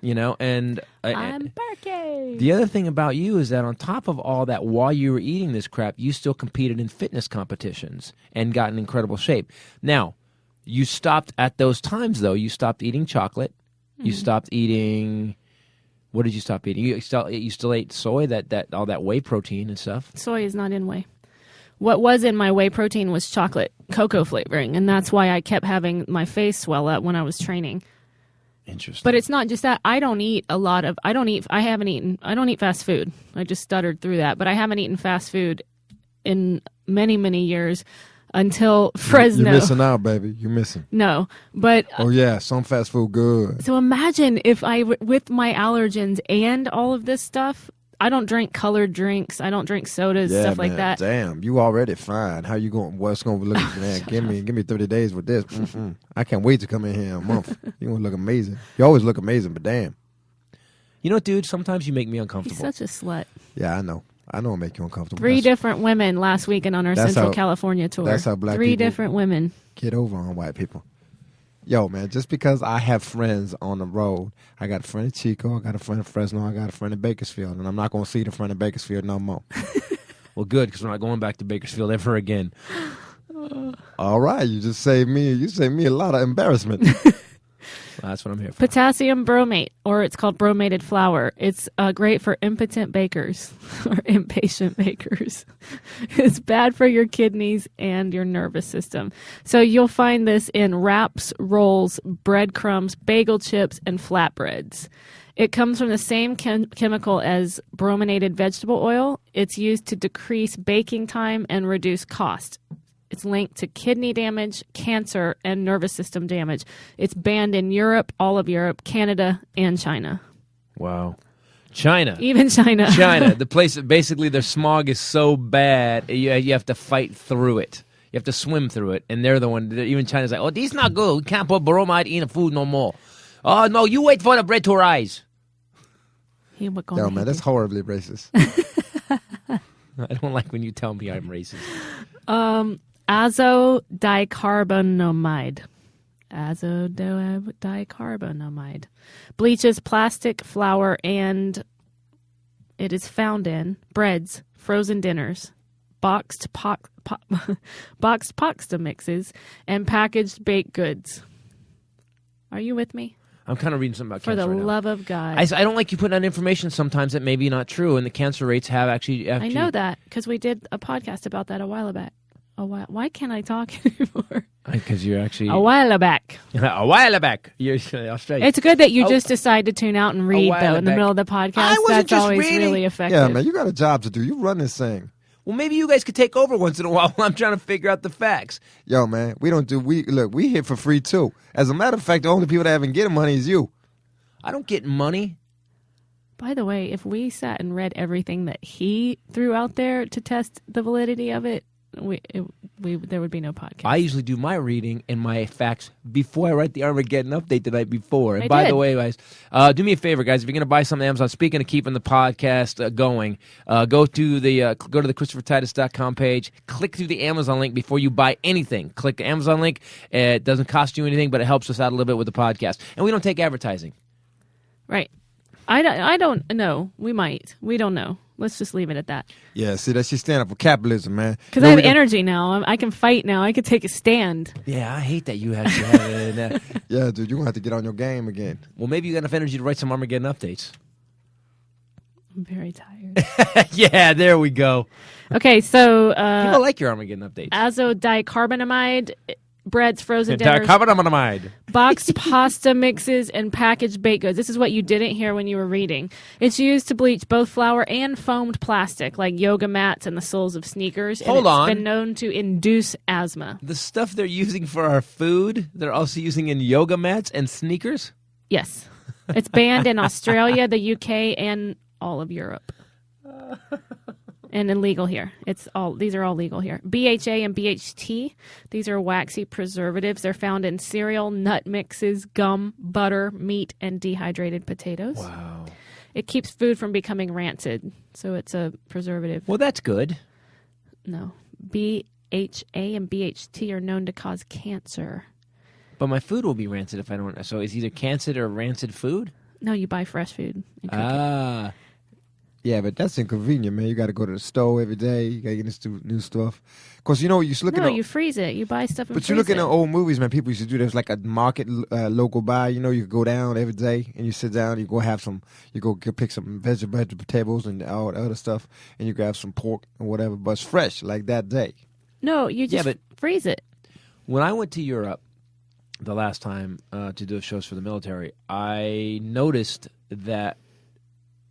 Speaker 1: And
Speaker 2: I'm Berkey.
Speaker 1: The other thing about you is that on top of all that, while you were eating this crap, you still competed in fitness competitions and got in incredible shape. Now, you stopped at those times, though. You stopped eating chocolate. Mm-hmm. You stopped eating. What did you stop eating? You still ate soy, that all that whey protein and stuff?
Speaker 2: Soy is not in whey. What was in my whey protein was chocolate cocoa flavoring, and that's why I kept having my face swell up when I was training.
Speaker 1: Interesting.
Speaker 2: But it's not just that. I don't eat fast food. I just stuttered through that, but I haven't eaten fast food in many, many years. Until Fresno.
Speaker 3: You're missing out, baby. You're missing.
Speaker 2: No, but...
Speaker 3: Oh, yeah. Some fast food good.
Speaker 2: So imagine if with my allergens and all of this stuff, I don't drink colored drinks. I don't drink sodas, stuff like that.
Speaker 3: Damn. You already fine. How you going? What's going to look? Man, give me 30 days with this. Mm-mm. I can't wait to come in here in a month. You're going to look amazing. You always look amazing, but damn.
Speaker 1: You know what, dude? Sometimes you make me uncomfortable.
Speaker 2: He's such a slut.
Speaker 3: Yeah, I know. I know it'll make you uncomfortable.
Speaker 2: 3 different women last weekend on our Central California tour.
Speaker 3: That's how black
Speaker 2: 3
Speaker 3: people
Speaker 2: different women.
Speaker 3: Get over on white people. Yo, man, just because I have friends on the road, I got a friend in Chico, I got a friend in Fresno, I got a friend in Bakersfield, and I'm not going to see the friend in Bakersfield no more.
Speaker 1: Well, good, because we're not going back to Bakersfield ever again.
Speaker 3: All right, you just saved me. You saved me a lot of embarrassment.
Speaker 1: Well, that's what I'm here for.
Speaker 2: Potassium bromate, or it's called bromated flour. It's great for impotent bakers or impatient bakers. It's bad for your kidneys and your nervous system. So you'll find this in wraps, rolls, breadcrumbs, bagel chips, and flatbreads. It comes from the same chemical as brominated vegetable oil. It's used to decrease baking time and reduce cost. It's linked to kidney damage, cancer, and nervous system damage. It's banned in Europe, all of Europe, Canada, and China.
Speaker 1: Wow. China.
Speaker 2: Even China.
Speaker 1: China. The place that basically their smog is so bad, you have to fight through it. You have to swim through it. And they're the one, even China's like, oh, this is not good. We can't put bromide in the food no more. Oh, no, you wait for the bread to rise.
Speaker 3: Yo, man, that's horribly racist.
Speaker 1: I don't like when you tell me I'm racist.
Speaker 2: Azodicarbonamide. Azodicarbonamide. Bleaches plastic, flour, and it is found in breads, frozen dinners, boxed pasta mixes, and packaged baked goods. Are you with me?
Speaker 1: I'm kind of reading something about
Speaker 2: For
Speaker 1: cancer
Speaker 2: the
Speaker 1: right now.
Speaker 2: love of God.
Speaker 1: I don't like you putting out information sometimes that maybe not true, and the cancer rates have actually.
Speaker 2: I know that because we did a podcast about that a while back. Why can't I talk anymore?
Speaker 1: Because you're actually
Speaker 2: A while back.
Speaker 1: a while back. You're Australian.
Speaker 2: It's good that you just decide to tune out and read, though, in the
Speaker 1: back.
Speaker 2: middle of the podcast.
Speaker 1: I wasn't
Speaker 2: That's
Speaker 1: just
Speaker 2: always
Speaker 1: reading.
Speaker 2: really effective.
Speaker 3: Yeah, man, you got a job to do. You run this thing.
Speaker 1: Well, maybe you guys could take over once in a while while I'm trying to figure out the facts.
Speaker 3: Yo, man, we hit for free too. As a matter of fact, the only people that haven't getting money is you.
Speaker 1: I don't get money.
Speaker 2: By the way, if we sat and read everything that he threw out there to test the validity of it, there would be no podcast.
Speaker 1: I usually do my reading and my facts before I write the Armageddon update the night before. And
Speaker 2: I
Speaker 1: by
Speaker 2: did.
Speaker 1: the way, guys, do me a favor, guys. If you're going to buy something on Amazon, speaking of keeping the podcast going, go to the ChristopherTitus.com page. Click through the Amazon link before you buy anything. Click the Amazon link. It doesn't cost you anything, but it helps us out a little bit with the podcast. And we don't take advertising.
Speaker 2: Right. I don't know. We might. We don't know. Let's just leave it at that.
Speaker 3: Yeah, see, that she's standing up for capitalism, man.
Speaker 2: Because I have energy now. I can fight now. I can take a stand.
Speaker 1: Yeah, I hate that you have to.
Speaker 3: Yeah, dude, you're going to have to get on your game again.
Speaker 1: Well, maybe you got enough energy to write some Armageddon updates.
Speaker 2: I'm very tired.
Speaker 1: Yeah, there we go.
Speaker 2: Okay, so
Speaker 1: People like your Armageddon updates.
Speaker 2: azodicarbonamide breads, frozen dinners,
Speaker 1: Carbonamide.
Speaker 2: boxed pasta mixes, and packaged baked goods. This is what you didn't hear when you were reading. It's used to bleach both flour and foamed plastic, like yoga mats and the soles of sneakers. And
Speaker 1: Hold on.
Speaker 2: It's been known to induce asthma.
Speaker 1: The stuff they're using for our food, they're also using in yoga mats and sneakers?
Speaker 2: Yes. It's banned in Australia, the UK, and all of Europe. And illegal here. These are all legal here. BHA and BHT, these are waxy preservatives. They're found in cereal, nut mixes, gum, butter, meat, and dehydrated potatoes.
Speaker 1: Wow.
Speaker 2: It keeps food from becoming rancid, so it's a preservative.
Speaker 1: Well, that's good.
Speaker 2: No. BHA and BHT are known to cause cancer.
Speaker 1: But my food will be rancid if I don't. So it's either cancer or rancid food?
Speaker 2: No, you buy fresh food. And cook it.
Speaker 3: Yeah, but that's inconvenient, man. You got to go to the store every day. You got to get this new stuff. Because, you know, you look
Speaker 2: No,
Speaker 3: at...
Speaker 2: you freeze it. You buy stuff and
Speaker 3: But
Speaker 2: freeze
Speaker 3: you look
Speaker 2: it.
Speaker 3: at the old movies, man. People used to do this like a market, local buy. You know, you could go down every day and you sit down. You go have some. You go pick some vegetables and all the other stuff, and you grab some pork and whatever. But it's fresh, like that day.
Speaker 2: No, you just
Speaker 1: but-
Speaker 2: freeze it.
Speaker 1: When I went to Europe the last time to do shows for the military, I noticed that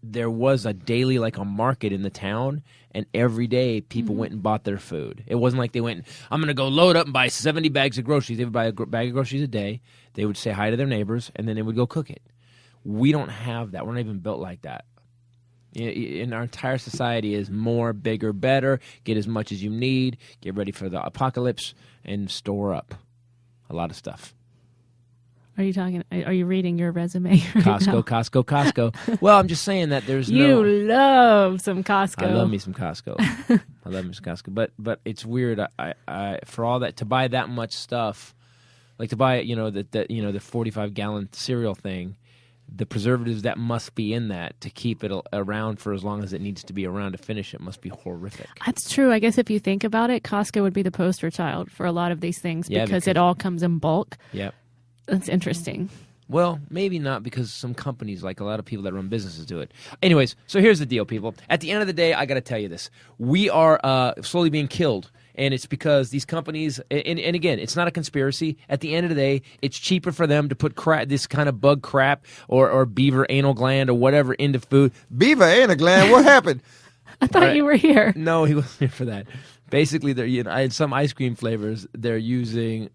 Speaker 1: there was a daily, like a market in the town, and every day people went and bought their food. It wasn't like they went, I'm going to go load up and buy 70 bags of groceries. They would buy a bag of groceries a day. They would say hi to their neighbors, and then they would go cook it. We don't have that. We're not even built like that. In our entire society is more, bigger, better. Get as much as you need. Get ready for the apocalypse and store up a lot of stuff.
Speaker 2: Are you reading your resume right now?
Speaker 1: Costco. Well, I'm just saying that there's
Speaker 2: You love some Costco.
Speaker 1: I love me some Costco. I love me some Costco. But it's weird. I for all that, to buy that much stuff, like to buy the 45-gallon cereal thing, the preservatives that must be in that to keep it around for as long as it needs to be around to finish it must be horrific.
Speaker 2: That's true. I guess if you think about it, Costco would be the poster child for a lot of these things because it all comes in bulk.
Speaker 1: Yep.
Speaker 2: That's interesting.
Speaker 1: Well, maybe not, because some companies, like a lot of people that run businesses, do it. Anyways, so here's the deal, people. At the end of the day, I got to tell you this. We are slowly being killed, and it's because these companies, and again, it's not a conspiracy. At the end of the day, it's cheaper for them to put this kind of bug crap or beaver anal gland or whatever into food.
Speaker 3: Beaver anal gland? What happened?
Speaker 2: I thought you were here.
Speaker 1: No, he wasn't here for that. Basically, they're in some ice cream flavors, they're using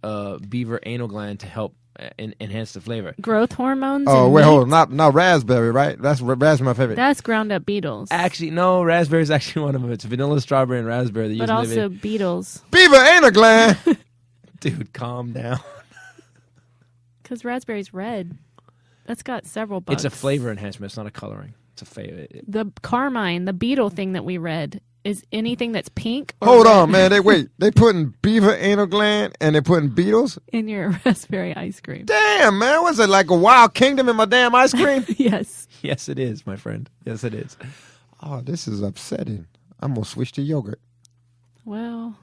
Speaker 1: beaver anal gland to help enhance the flavor.
Speaker 2: Growth hormones?
Speaker 3: Oh,
Speaker 2: and
Speaker 3: wait,
Speaker 2: meat?
Speaker 3: hold on. Not raspberry, right? Raspberry my favorite.
Speaker 2: That's ground up beetles.
Speaker 1: Actually, no, raspberry is actually one of them. It's vanilla, strawberry, and raspberry.
Speaker 2: But also beetles.
Speaker 3: Beaver anal gland.
Speaker 1: Dude, calm down.
Speaker 2: Because raspberry's red. That's got several bugs.
Speaker 1: It's a flavor enhancement. It's not a coloring. It's a flavor.
Speaker 2: The carmine, the beetle thing that we read, is anything that's pink or
Speaker 3: Hold
Speaker 2: red
Speaker 3: on, man. They putting beaver anal gland and they putting beetles?
Speaker 2: in your raspberry ice cream.
Speaker 3: Damn, man. What's it, like a wild kingdom in my damn ice cream?
Speaker 2: Yes.
Speaker 1: Yes, it is, my friend. Yes, it is.
Speaker 3: Oh, this is upsetting. I'm going to switch to yogurt.
Speaker 2: Well,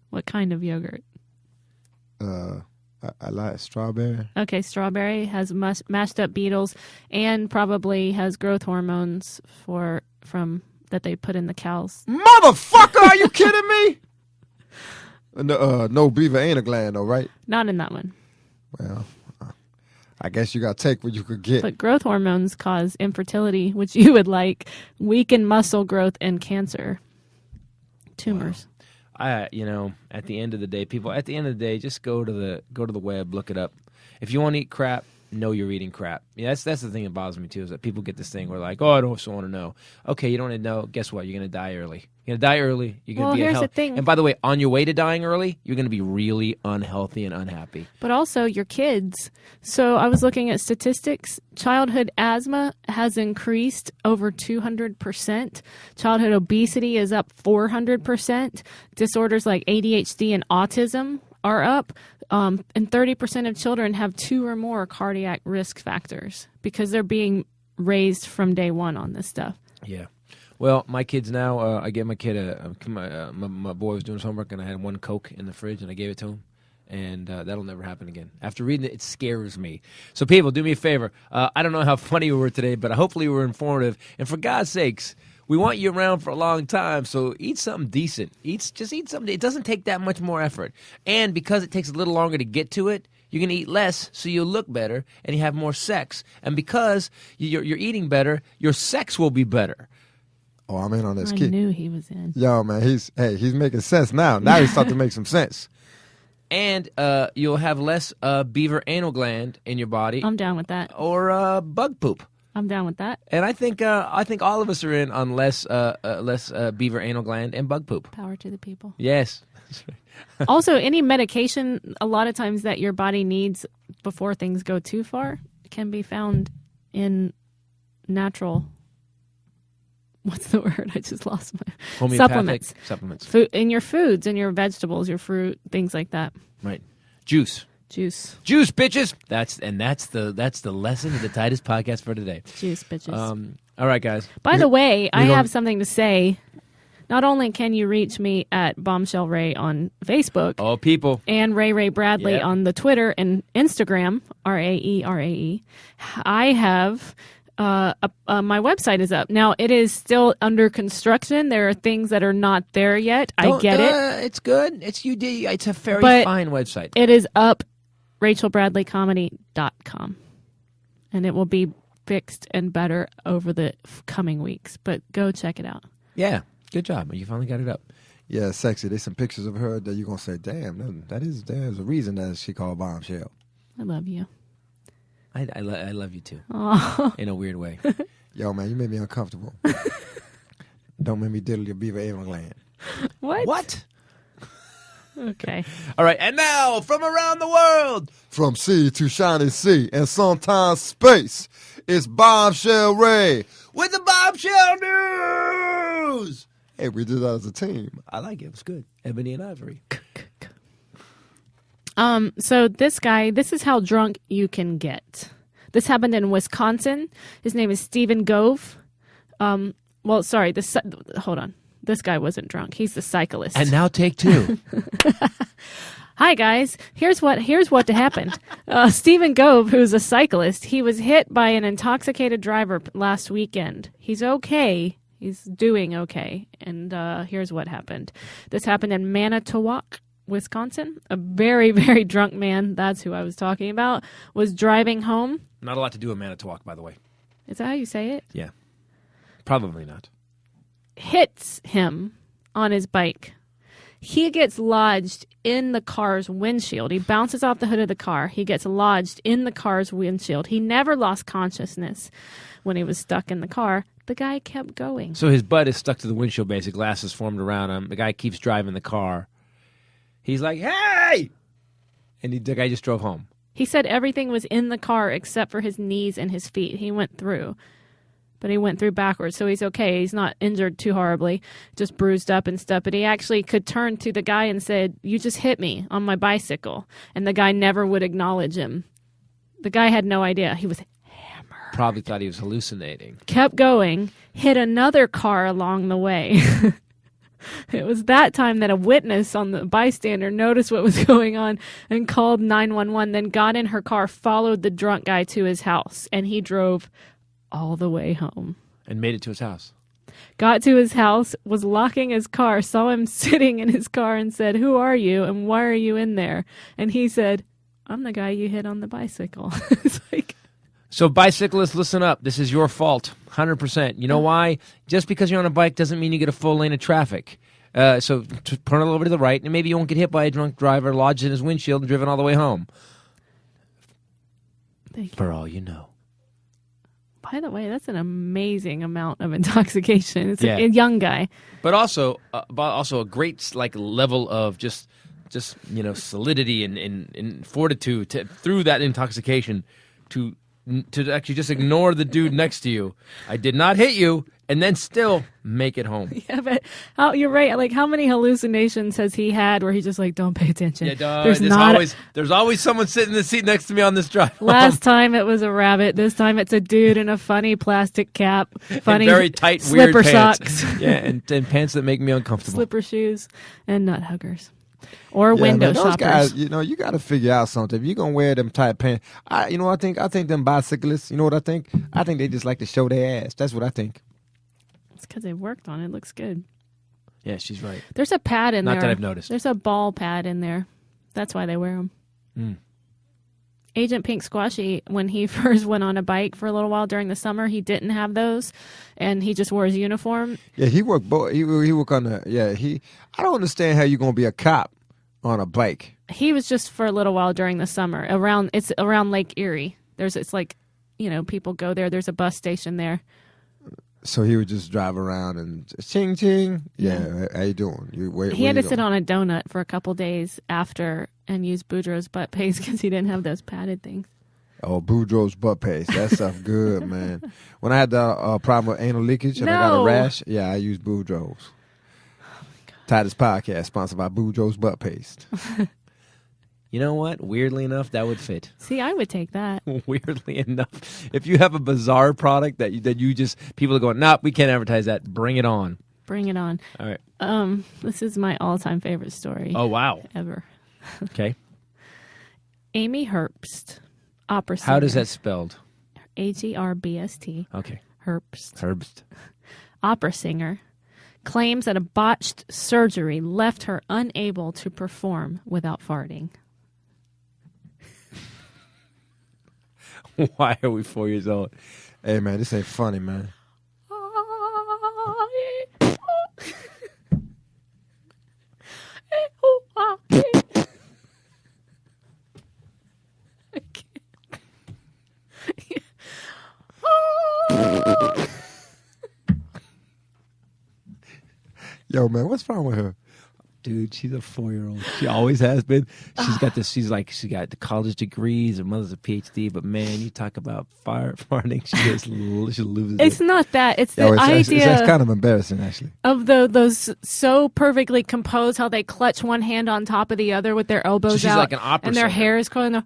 Speaker 2: what kind of yogurt?
Speaker 3: I like strawberry.
Speaker 2: Okay, strawberry has mashed up beetles and probably has growth hormones from that they put in the cows.
Speaker 3: Motherfucker, are you kidding me? No Beaver ain't a gland, though, right?
Speaker 2: Not in that one.
Speaker 3: Well, I guess you got to take what you could get.
Speaker 2: But growth hormones cause infertility, which you would like, weaken muscle growth, and cancer. Tumors.
Speaker 1: Wow. At the end of the day, just go to the web, look it up. If you want to eat crap, know you're eating crap. Yeah, that's the thing that bothers me too, is that people get this thing where like, oh, I don't want to know. Okay, you don't want to know. Guess what? You're going to die early. You're going to die early. You're going to be
Speaker 2: here's the thing.
Speaker 1: And by the way, on your way to dying early, you're going to be really unhealthy and unhappy.
Speaker 2: But also your kids. So I was looking at statistics. Childhood asthma has increased over 200%. Childhood obesity is up 400%. Disorders like ADHD and autism are up. And 30% of children have 2 or more cardiac risk factors because they're being raised from day one on this stuff.
Speaker 1: Yeah. Well, my kids now, I gave my kid my boy was doing his homework, and I had one Coke in the fridge, and I gave it to him. And that'll never happen again. After reading it, it scares me. So people, do me a favor. I don't know how funny we were today, but hopefully we were informative. And for God's sakes, we want you around for a long time, so eat something decent. Just eat something. It doesn't take that much more effort. And because it takes a little longer to get to it, you're going to eat less, so you'll look better, and you have more sex. And because you're eating better, your sex will be better.
Speaker 3: Oh, I'm in on this
Speaker 2: I
Speaker 3: kid.
Speaker 2: knew he was in.
Speaker 3: Yo, man, he's making sense now. Now he's starting to make some sense.
Speaker 1: And you'll have less beaver anal gland in your body.
Speaker 2: I'm down with that.
Speaker 1: Or bug poop.
Speaker 2: I'm down with that.
Speaker 1: And I think all of us are in on less beaver anal gland and bug poop.
Speaker 2: Power to the people.
Speaker 1: Yes.
Speaker 2: Also, any medication, a lot of times that your body needs before things go too far, can be found in natural. What's the word? I just lost my
Speaker 1: Homeopathic supplements.
Speaker 2: Food, in your foods, in your vegetables, your fruit, things like that.
Speaker 1: Right. Juice, bitches. That's the lesson of the Titus podcast for today.
Speaker 2: Juice, bitches.
Speaker 1: All right, guys.
Speaker 2: By the way, I have something to say. Not only can you reach me at Bombshell Rae on Facebook.
Speaker 1: Oh, people.
Speaker 2: And Ray Bradley on the Twitter and Instagram, RAE. I have my website is up. Now, it is still under construction. There are things that are not there yet. I get it.
Speaker 1: It's good. It's a very fine website.
Speaker 2: It is up, RachelBradleyComedy.com. And it will be fixed and better over the coming weeks. But go check it out.
Speaker 1: Yeah. Good job. You finally got it up.
Speaker 3: Yeah, sexy. There's some pictures of her that you're going to say, damn, there's a reason that she called Bombshell.
Speaker 2: I love you.
Speaker 1: I love you too.
Speaker 2: Aww.
Speaker 1: In a weird way.
Speaker 3: Yo, man, you made me uncomfortable. Don't make me diddle your beaver anal gland.
Speaker 2: What? Okay.
Speaker 1: All right, and now from around the world,
Speaker 3: from sea to shining sea and sometimes space, it's Bombshell Rae
Speaker 1: with the Bombshell News.
Speaker 3: Hey, we did that as a team.
Speaker 1: I like it. It was good. Ebony and Ivory.
Speaker 2: So this is how drunk you can get. This happened in Wisconsin. His name is Stephen Gove. Hold on. This guy wasn't drunk. He's the cyclist.
Speaker 1: And now take 2.
Speaker 2: Hi, guys. Here's what happened. Stephen Gove, who's a cyclist, he was hit by an intoxicated driver last weekend. He's okay. He's doing okay. And here's what happened. This happened in Manitowoc, Wisconsin. A very, very drunk man, that's who I was talking about, was driving home.
Speaker 1: Not a lot to do in Manitowoc, by the way.
Speaker 2: Is that how you say it?
Speaker 1: Yeah. Probably not.
Speaker 2: Hits him on his bike. He gets lodged in the car's windshield. He bounces off the hood of the car. He gets lodged in the car's windshield. He never lost consciousness when he was stuck in the car. The guy kept going.
Speaker 1: So his butt is stuck to the windshield, basically. Glass is formed around him. The guy keeps driving the car. He's like, hey! And the guy just drove home.
Speaker 2: He said everything was in the car except for his knees and his feet. He went through. But he went through backwards, so he's okay. He's not injured too horribly, just bruised up and stuff. But he actually could turn to the guy and said, you just hit me on my bicycle. And the guy never would acknowledge him. The guy had no idea. He was hammered.
Speaker 1: Probably thought he was hallucinating.
Speaker 2: Kept going, hit another car along the way. It was that time that a witness on the bystander noticed what was going on and called 911, then got in her car, followed the drunk guy to his house, and he drove all the way home.
Speaker 1: And made it to his house.
Speaker 2: Got to his house, was locking his car, saw him sitting in his car and said, "Who are you and why are you in there?" And he said, "I'm the guy you hit on the bicycle." It's like...
Speaker 1: So bicyclists, listen up. This is your fault, 100%. You know why? Just because you're on a bike doesn't mean you get a full lane of traffic. So turn a little bit to the right, and maybe you won't get hit by a drunk driver lodged in his windshield and driven all the way home.
Speaker 2: Thank you.
Speaker 1: For all you know.
Speaker 2: By the way, that's an amazing amount of intoxication. It's
Speaker 1: Yeah.
Speaker 2: a young guy.
Speaker 1: But also a great level of just solidity and fortitude through that intoxication to actually just ignore the dude next to you. I did not hit you, and then still make it home.
Speaker 2: Yeah, but you're right. Like, how many hallucinations has he had where he's just like, "Don't pay attention"?
Speaker 1: Yeah, there's always someone sitting in the seat next to me on this drive.
Speaker 2: Last time it was a rabbit. This time it's a dude in a funny plastic cap, funny
Speaker 1: and very tight,
Speaker 2: slipper
Speaker 1: weird pants.
Speaker 2: socks,
Speaker 1: Yeah, and pants that make me uncomfortable.
Speaker 2: slipper shoes, and nut huggers. Or
Speaker 3: Yeah,
Speaker 2: window
Speaker 3: man, those
Speaker 2: shoppers.
Speaker 3: guys, you got to figure out something. If you're gonna wear them tight pants, I think them bicyclists. You know what I think? I think they just like to show their ass. That's what I think.
Speaker 2: It's because they worked on it. It looks good.
Speaker 1: Yeah, she's right.
Speaker 2: There's a pad in there.
Speaker 1: Not that I've noticed.
Speaker 2: There's a ball pad in there. That's why they wear them.
Speaker 1: Mm.
Speaker 2: Agent Pink Squashy, when he first went on a bike for a little while during the summer, he didn't have those, and he just wore his uniform.
Speaker 3: Yeah, he worked. He worked on the. Yeah, I don't understand how you're gonna be a cop on a bike.
Speaker 2: He was just for a little while during the summer. It's around Lake Erie. It's like, people go there. There's a bus station there.
Speaker 3: So he would just drive around and ching ching. Yeah, how you doing?
Speaker 2: He had to sit on a donut for a couple days after and use Boudreaux's butt paste because he didn't have those padded things.
Speaker 3: Oh, Boudreaux's butt paste. That stuff good, man. When I had the problem with anal leakage and I got a rash, yeah, I used Boudreaux's. Titus podcast sponsored by Boudreaux's butt paste.
Speaker 1: You know what? Weirdly enough, that would fit.
Speaker 2: See, I would take that.
Speaker 1: Weirdly enough, if you have a bizarre product that you just people are going, "Nah, we can't advertise that. Bring it on."
Speaker 2: Bring it on.
Speaker 1: All right.
Speaker 2: This is my all-time favorite story.
Speaker 1: Oh wow.
Speaker 2: Ever.
Speaker 1: Okay.
Speaker 2: Amy Herbst, opera singer.
Speaker 1: How does that spelled?
Speaker 2: Herbst.
Speaker 1: Okay.
Speaker 2: Herbst. Opera singer claims that a botched surgery left her unable to perform without farting.
Speaker 1: Why are we 4 years old?
Speaker 3: Hey, man, this ain't funny, man. Yo, man, what's wrong with her?
Speaker 1: Dude, she's a 4-year-old. She always has been. She's got this. She got the college degrees. Her mother's a PhD. But man, you talk about farting. She loses
Speaker 2: It's
Speaker 1: it.
Speaker 2: not that. It's the
Speaker 3: It's
Speaker 2: idea
Speaker 3: kind of embarrassing, actually.
Speaker 2: of those so perfectly composed, how they clutch one hand on top of the other with their elbows
Speaker 1: So she's
Speaker 2: out,
Speaker 1: like an opera
Speaker 2: and their
Speaker 1: singer.
Speaker 2: hair is curling.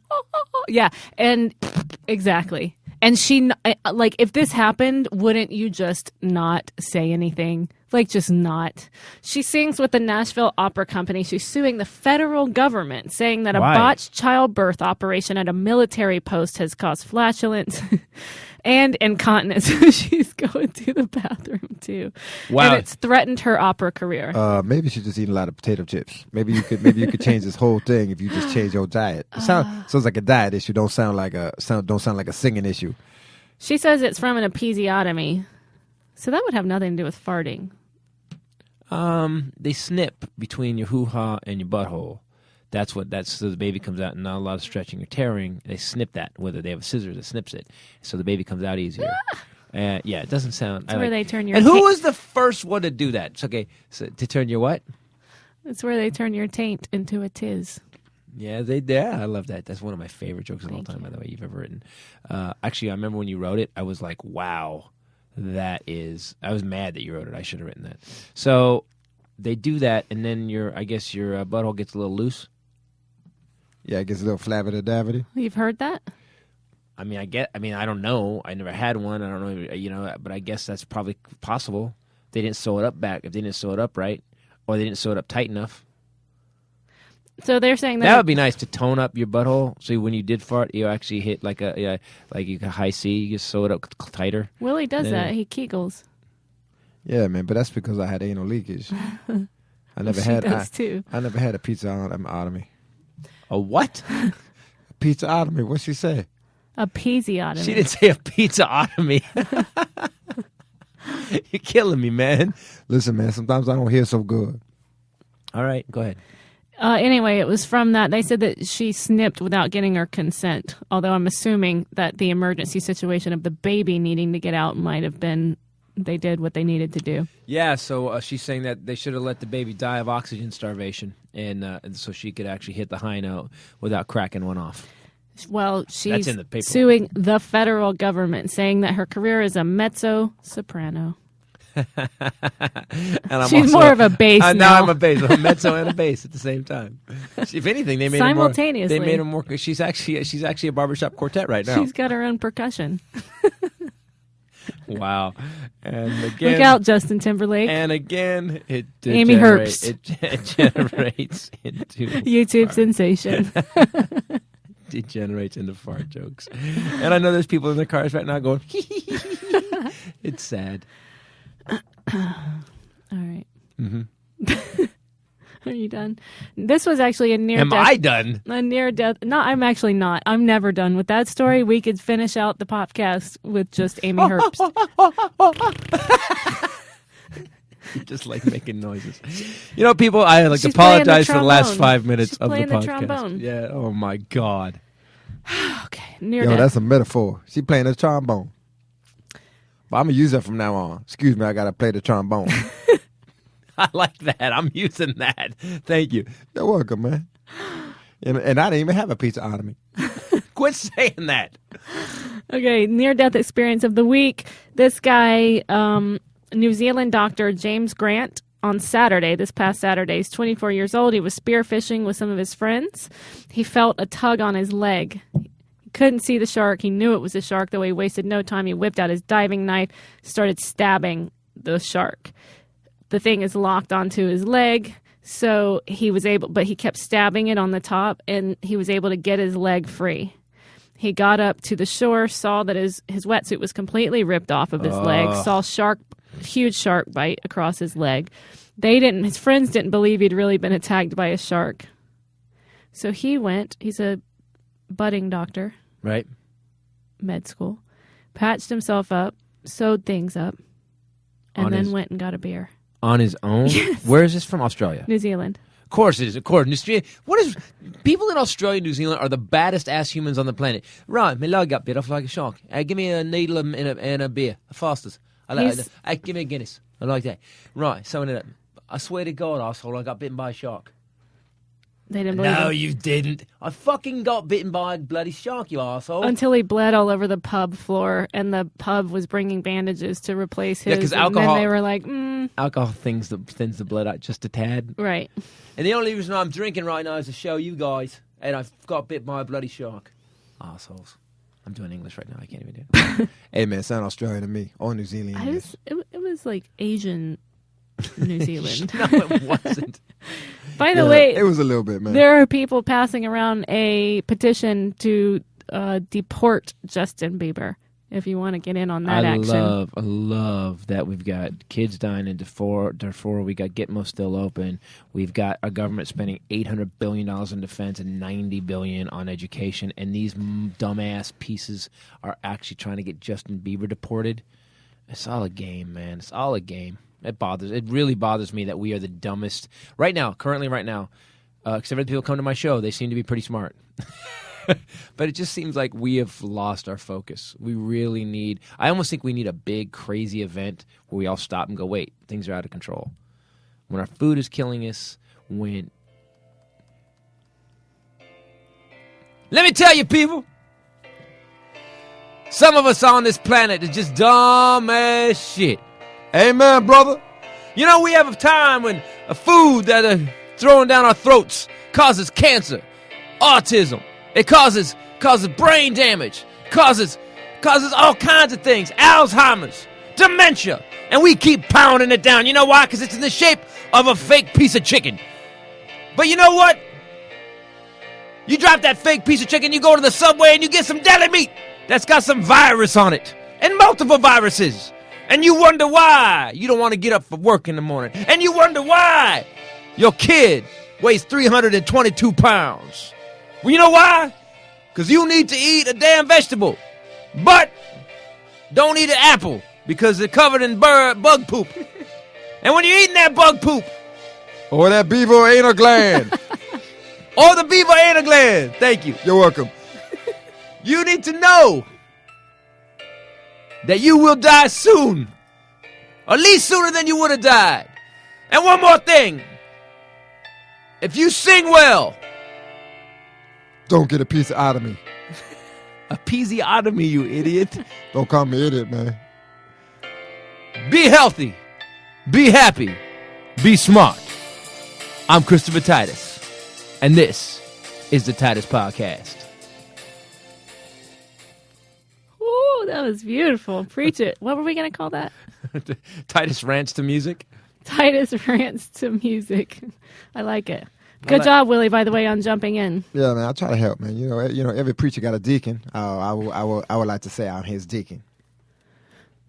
Speaker 2: Yeah, and exactly. And she, like, if this happened, wouldn't you just not say anything? Like, just not. She sings with the Nashville Opera Company. She's suing the federal government, saying that a
Speaker 1: Why?
Speaker 2: botched childbirth operation at a military post has caused flatulence and incontinence. She's going to the bathroom, too.
Speaker 1: Wow.
Speaker 2: And it's threatened her opera career.
Speaker 3: Maybe she's just eating a lot of potato chips. Maybe you could change this whole thing if you just change your diet. It sounds like a diet issue. Don't sound like a singing issue.
Speaker 2: She says it's from an episiotomy. So that would have nothing to do with farting.
Speaker 1: They snip between your hoo-ha and your butthole. That's so the baby comes out and not a lot of stretching or tearing. They snip that, whether they have a scissors that snips it. So the baby comes out easier. Yeah, it doesn't sound...
Speaker 2: It's where they turn your...
Speaker 1: And who was the first one to do that? Okay, so to turn your what?
Speaker 2: It's where they turn your taint into a tiz.
Speaker 1: Yeah, I love that. That's one of my favorite jokes of all time, by the way, you've ever written. Actually, I remember when you wrote it, I was like, wow, I was mad that you wrote it. I should have written that. So they do that, and then your butthole gets a little loose.
Speaker 3: Yeah, it gets a little flabby-davity.
Speaker 2: You've heard that?
Speaker 1: I don't know. I never had one. I don't know, but I guess that's probably possible. If they didn't sew it up right. Or they didn't sew it up tight enough.
Speaker 2: So they're saying
Speaker 1: That would be nice to tone up your butthole. So when you did fart, you actually hit like a high C. You just sew it up tighter.
Speaker 2: Willie does that. He kegels.
Speaker 3: Yeah, man, but that's because I had anal leakage. I never
Speaker 2: She
Speaker 3: had.
Speaker 2: does too.
Speaker 3: I never had a pizzaotomy.
Speaker 1: A what?
Speaker 3: Pizzaotomy. What she say?
Speaker 2: A peasiotomy.
Speaker 1: She didn't say a pizzaotomy. You're killing me, man.
Speaker 3: Listen, man. Sometimes I don't hear so good.
Speaker 1: All right, go ahead.
Speaker 2: Anyway, it was from that. They said that she snipped without getting her consent. Although I'm assuming that the emergency situation of the baby needing to get out might have been they did what they needed to do.
Speaker 1: Yeah, so she's saying that they should have let the baby die of oxygen starvation, and so she could actually hit the high note without cracking one off.
Speaker 2: Well, she's
Speaker 1: in the paperwork.
Speaker 2: suing the federal government, saying that her career is a mezzo-soprano.
Speaker 1: And I'm
Speaker 2: She's
Speaker 1: also,
Speaker 2: more of a bass now.
Speaker 1: Now I'm a bass, a mezzo and a bass at the same time. If anything, they made
Speaker 2: Simultaneously.
Speaker 1: Her more, they made her more. She's actually a barbershop quartet right now.
Speaker 2: She's got her own percussion.
Speaker 1: Wow. And again,
Speaker 2: Look out, Justin Timberlake.
Speaker 1: And again,
Speaker 2: Amy Herbst.
Speaker 1: It generates into
Speaker 2: YouTube sensation.
Speaker 1: Degenerates into fart jokes. And I know there's people in their cars right now going, it's sad.
Speaker 2: All right.
Speaker 1: Mm-hmm.
Speaker 2: Are you done? This was actually a near
Speaker 1: Am
Speaker 2: death.
Speaker 1: I done?
Speaker 2: A near death. No, I'm actually not. I'm never done with that story. We could finish out the podcast with just Amy Herbst.
Speaker 1: You're just like making noises. You know, people, I like
Speaker 2: She's
Speaker 1: apologize for
Speaker 2: playing
Speaker 1: the
Speaker 2: the
Speaker 1: last
Speaker 2: trombone.
Speaker 1: 5 minutes
Speaker 2: She's
Speaker 1: of the
Speaker 2: playing the
Speaker 1: podcast.
Speaker 2: trombone.
Speaker 1: Yeah. Oh my God.
Speaker 2: Okay. Near
Speaker 3: Yo,
Speaker 2: death.
Speaker 3: that's a metaphor. She playing the trombone. But I'm gonna use that from now on. Excuse me, I gotta play the trombone.
Speaker 1: I like that. I'm using that. Thank you.
Speaker 3: You're welcome, man. And I didn't even have a pizzaotomy.
Speaker 1: Quit saying that.
Speaker 2: Okay, near-death experience of the week. This guy, New Zealand doctor James Grant, on Saturday, this past Saturday, he's 24 years old. He was spearfishing with some of his friends. He felt a tug on his leg. He couldn't see the shark. He knew it was a shark, though he wasted no time. He whipped out his diving knife, started stabbing the shark. The thing is locked onto his leg, so he was able, but he kept stabbing it on the top, and he was able to get his leg free. He got up to the shore, saw that his wetsuit was completely ripped off of his leg, saw huge shark bite across his leg. His friends didn't believe he'd really been attacked by a shark. So he's a budding doctor,
Speaker 1: Right.
Speaker 2: med school, patched himself up, sewed things up, and then went and got a beer.
Speaker 1: On his own?
Speaker 2: Yes.
Speaker 1: Where is this from? Australia.
Speaker 2: New Zealand.
Speaker 1: Of course it is. Of course. What is... People in Australia and New Zealand are the baddest ass humans on the planet. Right, my leg got bit off like a shark. Give me a needle and a beer. Fastest. Give me a Guinness. I like that. Right, sewing it up. I swear to God, asshole, I got bitten by a shark.
Speaker 2: They didn't believe
Speaker 1: No,
Speaker 2: him.
Speaker 1: you didn't. I fucking got bitten by a bloody shark, you asshole.
Speaker 2: Until he bled all over the pub floor, and the pub was bringing bandages to replace his.
Speaker 1: Yeah, 'cause
Speaker 2: and
Speaker 1: alcohol-
Speaker 2: then they were like,
Speaker 1: Alcohol thins the blood out just a tad.
Speaker 2: right.
Speaker 1: And the only reason I'm drinking right now is to show you guys, and I've got bit by a bloody shark. Assholes. I'm doing English right now. I can't even do it.
Speaker 3: Hey, man, sound Australian to me. Or New Zealand.
Speaker 2: It was like Asian New Zealand.
Speaker 1: No, it wasn't.
Speaker 2: By the way,
Speaker 3: it was a little bit, man.
Speaker 2: there are people passing around a petition to deport Justin Bieber. If you want to get in on that action.
Speaker 1: I love that we've got kids dying in Darfur. We got Gitmo still open. We've got our government spending $800 billion in defense and $90 billion on education. And these dumbass pieces are actually trying to get Justin Bieber deported. It's all a game, man. It's all a game. It really bothers me that we are the dumbest. Currently right now, except for the people who come to my show, they seem to be pretty smart. But it just seems like we have lost our focus. We really need... I almost think we need a big, crazy event where we all stop and go, wait, things are out of control. When our food is killing us, when... Let me tell you, people! Some of us on this planet are just dumb as shit.
Speaker 3: Amen, brother.
Speaker 1: You know, we have a time when a food that are throwing down our throats causes cancer, autism. It causes brain damage, causes all kinds of things, Alzheimer's. dementia. And we keep pounding it down. You know why? Because it's in the shape of a fake piece of chicken. But you know what? You drop that fake piece of chicken, you go to the Subway and you get some deli meat that's got some virus on it. And multiple viruses. And you wonder why you don't want to get up for work in the morning. And you wonder why your kid weighs 322 pounds. Well, you know why? Because you need to eat a damn vegetable. But don't eat an apple because they're covered in bug poop. And when you're eating that bug poop,
Speaker 3: Or that beaver anal gland.
Speaker 1: or the beaver anal gland, thank you,
Speaker 3: You're welcome.
Speaker 1: you need to know that you will die soon. At least sooner than you would have died. And one more thing. If you sing well,
Speaker 3: Don't get a piece out of me.
Speaker 1: a episiotomy, you idiot.
Speaker 3: Don't call me idiot, man.
Speaker 1: Be healthy. Be happy. Be smart. I'm Christopher Titus. And this is the Titus Podcast.
Speaker 2: Ooh, that was beautiful. Preach it. What were we going to call that?
Speaker 1: Titus rants to music.
Speaker 2: Titus rants to music. I like it. Good job, Willie, by the way, on jumping in.
Speaker 3: Yeah, man, I try to help, man. You know, every preacher got a deacon. I would like to say I'm his deacon.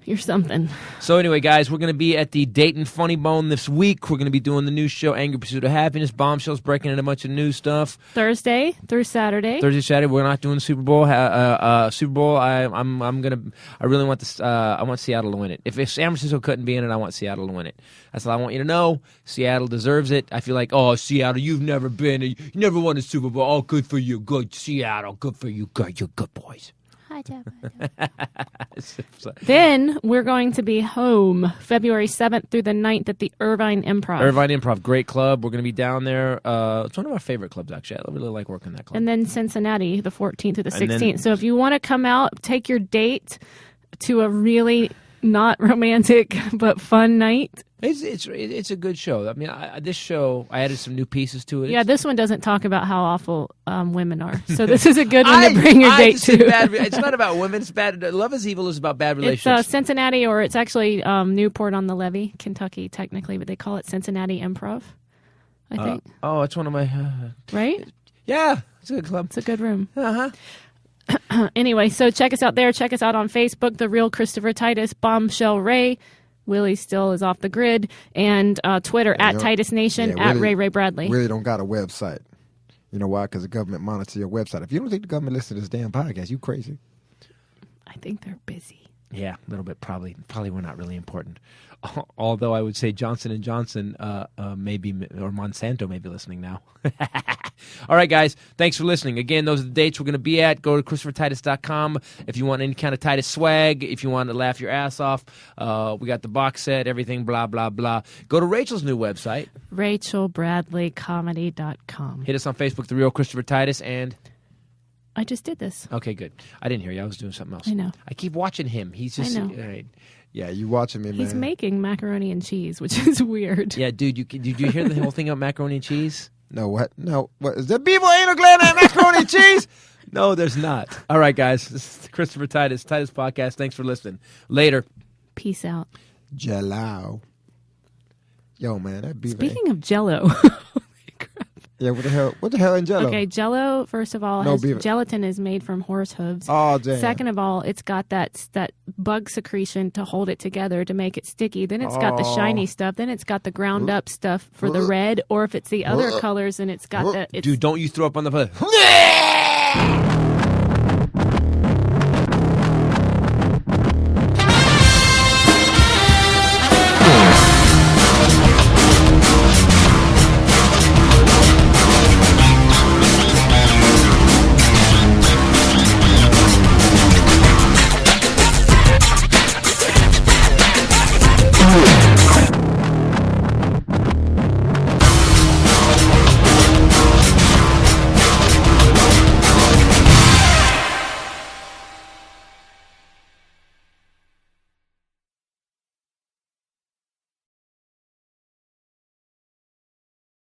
Speaker 2: You're something.
Speaker 1: So anyway, guys, we're going to be at the Dayton Funny Bone this week. We're going to be doing the new show, Angry Pursuit of Happiness. Bombshell's breaking in a bunch of new stuff.
Speaker 2: Thursday through Saturday.
Speaker 1: Thursday, Saturday, we're not doing the Super Bowl. Super Bowl, I really want this. I want Seattle to win it. If San Francisco couldn't be in it, I want Seattle to win it. That's all I want you to know. Seattle deserves it. I feel like, oh, Seattle, you've never been, you never won a Super Bowl. Oh, good for you. Good, Seattle. Good for you. Good, you're good boys.
Speaker 2: Then we're going to be home February 7th through the 9th at the Irvine Improv.
Speaker 1: Irvine Improv, great club. We're going to be down there. It's one of our favorite clubs, actually. I really like working that club.
Speaker 2: And then Cincinnati, the 14th through the 16th. So if you want to come out, take your date to a really not romantic but fun night.
Speaker 1: It's a good show. I mean, this show, I added some new pieces to it.
Speaker 2: Yeah, this one doesn't talk about how awful women are. So this is a good one to bring your date to.
Speaker 1: It's not about women. It's bad. Love is Evil is about bad relationships.
Speaker 2: It's Cincinnati, or it's actually Newport on the Levee, Kentucky, technically, but they call it Cincinnati Improv, I think.
Speaker 1: It's one of my...
Speaker 2: right?
Speaker 1: Yeah, it's a good club.
Speaker 2: It's a good room.
Speaker 1: Uh-huh.
Speaker 2: Anyway, so check us out there. Check us out on Facebook, The Real Christopher Titus, Bombshell Rae. Willie still is off the grid. And Twitter, at Titus Nation, at Ray Bradley.
Speaker 3: Willie don't got a website. You know why? Because the government monitors your website. If you don't think the government listens to this damn podcast, you crazy.
Speaker 2: I think they're busy.
Speaker 1: Yeah, a little bit. Probably we're not really important. Although I would say Johnson & Johnson maybe, or Monsanto may be listening now. All right, guys. Thanks for listening. Again, those are the dates we're going to be at. Go to ChristopherTitus.com if you want any kind of Titus swag, if you want to laugh your ass off. We got the box set, everything, blah, blah, blah. Go to Rachel's new website.
Speaker 2: RachelBradleyComedy.com.
Speaker 1: Hit us on Facebook, The Real Christopher Titus, and...
Speaker 2: I just did this.
Speaker 1: Okay, good. I didn't hear you. I was doing something else.
Speaker 2: I know.
Speaker 1: I keep watching him. He's just...
Speaker 2: I know.
Speaker 1: All right.
Speaker 3: Yeah, you watching me, man.
Speaker 2: He's making macaroni and cheese, which is weird.
Speaker 1: Yeah, dude, did you hear the whole thing about macaroni and cheese?
Speaker 3: No, what? No, what? Is there beaver anal gland and macaroni and cheese?
Speaker 1: No, there's not. All right, guys. This is Christopher Titus Podcast. Thanks for listening. Later.
Speaker 2: Peace out.
Speaker 3: Jello. Yo, man, that beaver.
Speaker 2: Speaking of Jello.
Speaker 3: Yeah, what the hell? What the hell in Jello?
Speaker 2: Okay, Jello, first of all, gelatin is made from horse hooves.
Speaker 3: Oh, damn.
Speaker 2: Second of all, it's got that bug secretion to hold it together to make it sticky. Then it's got the shiny stuff. Then it's got the ground up stuff for the red. Or if it's the other colors, and it's got the...
Speaker 1: Dude, don't you throw up on the...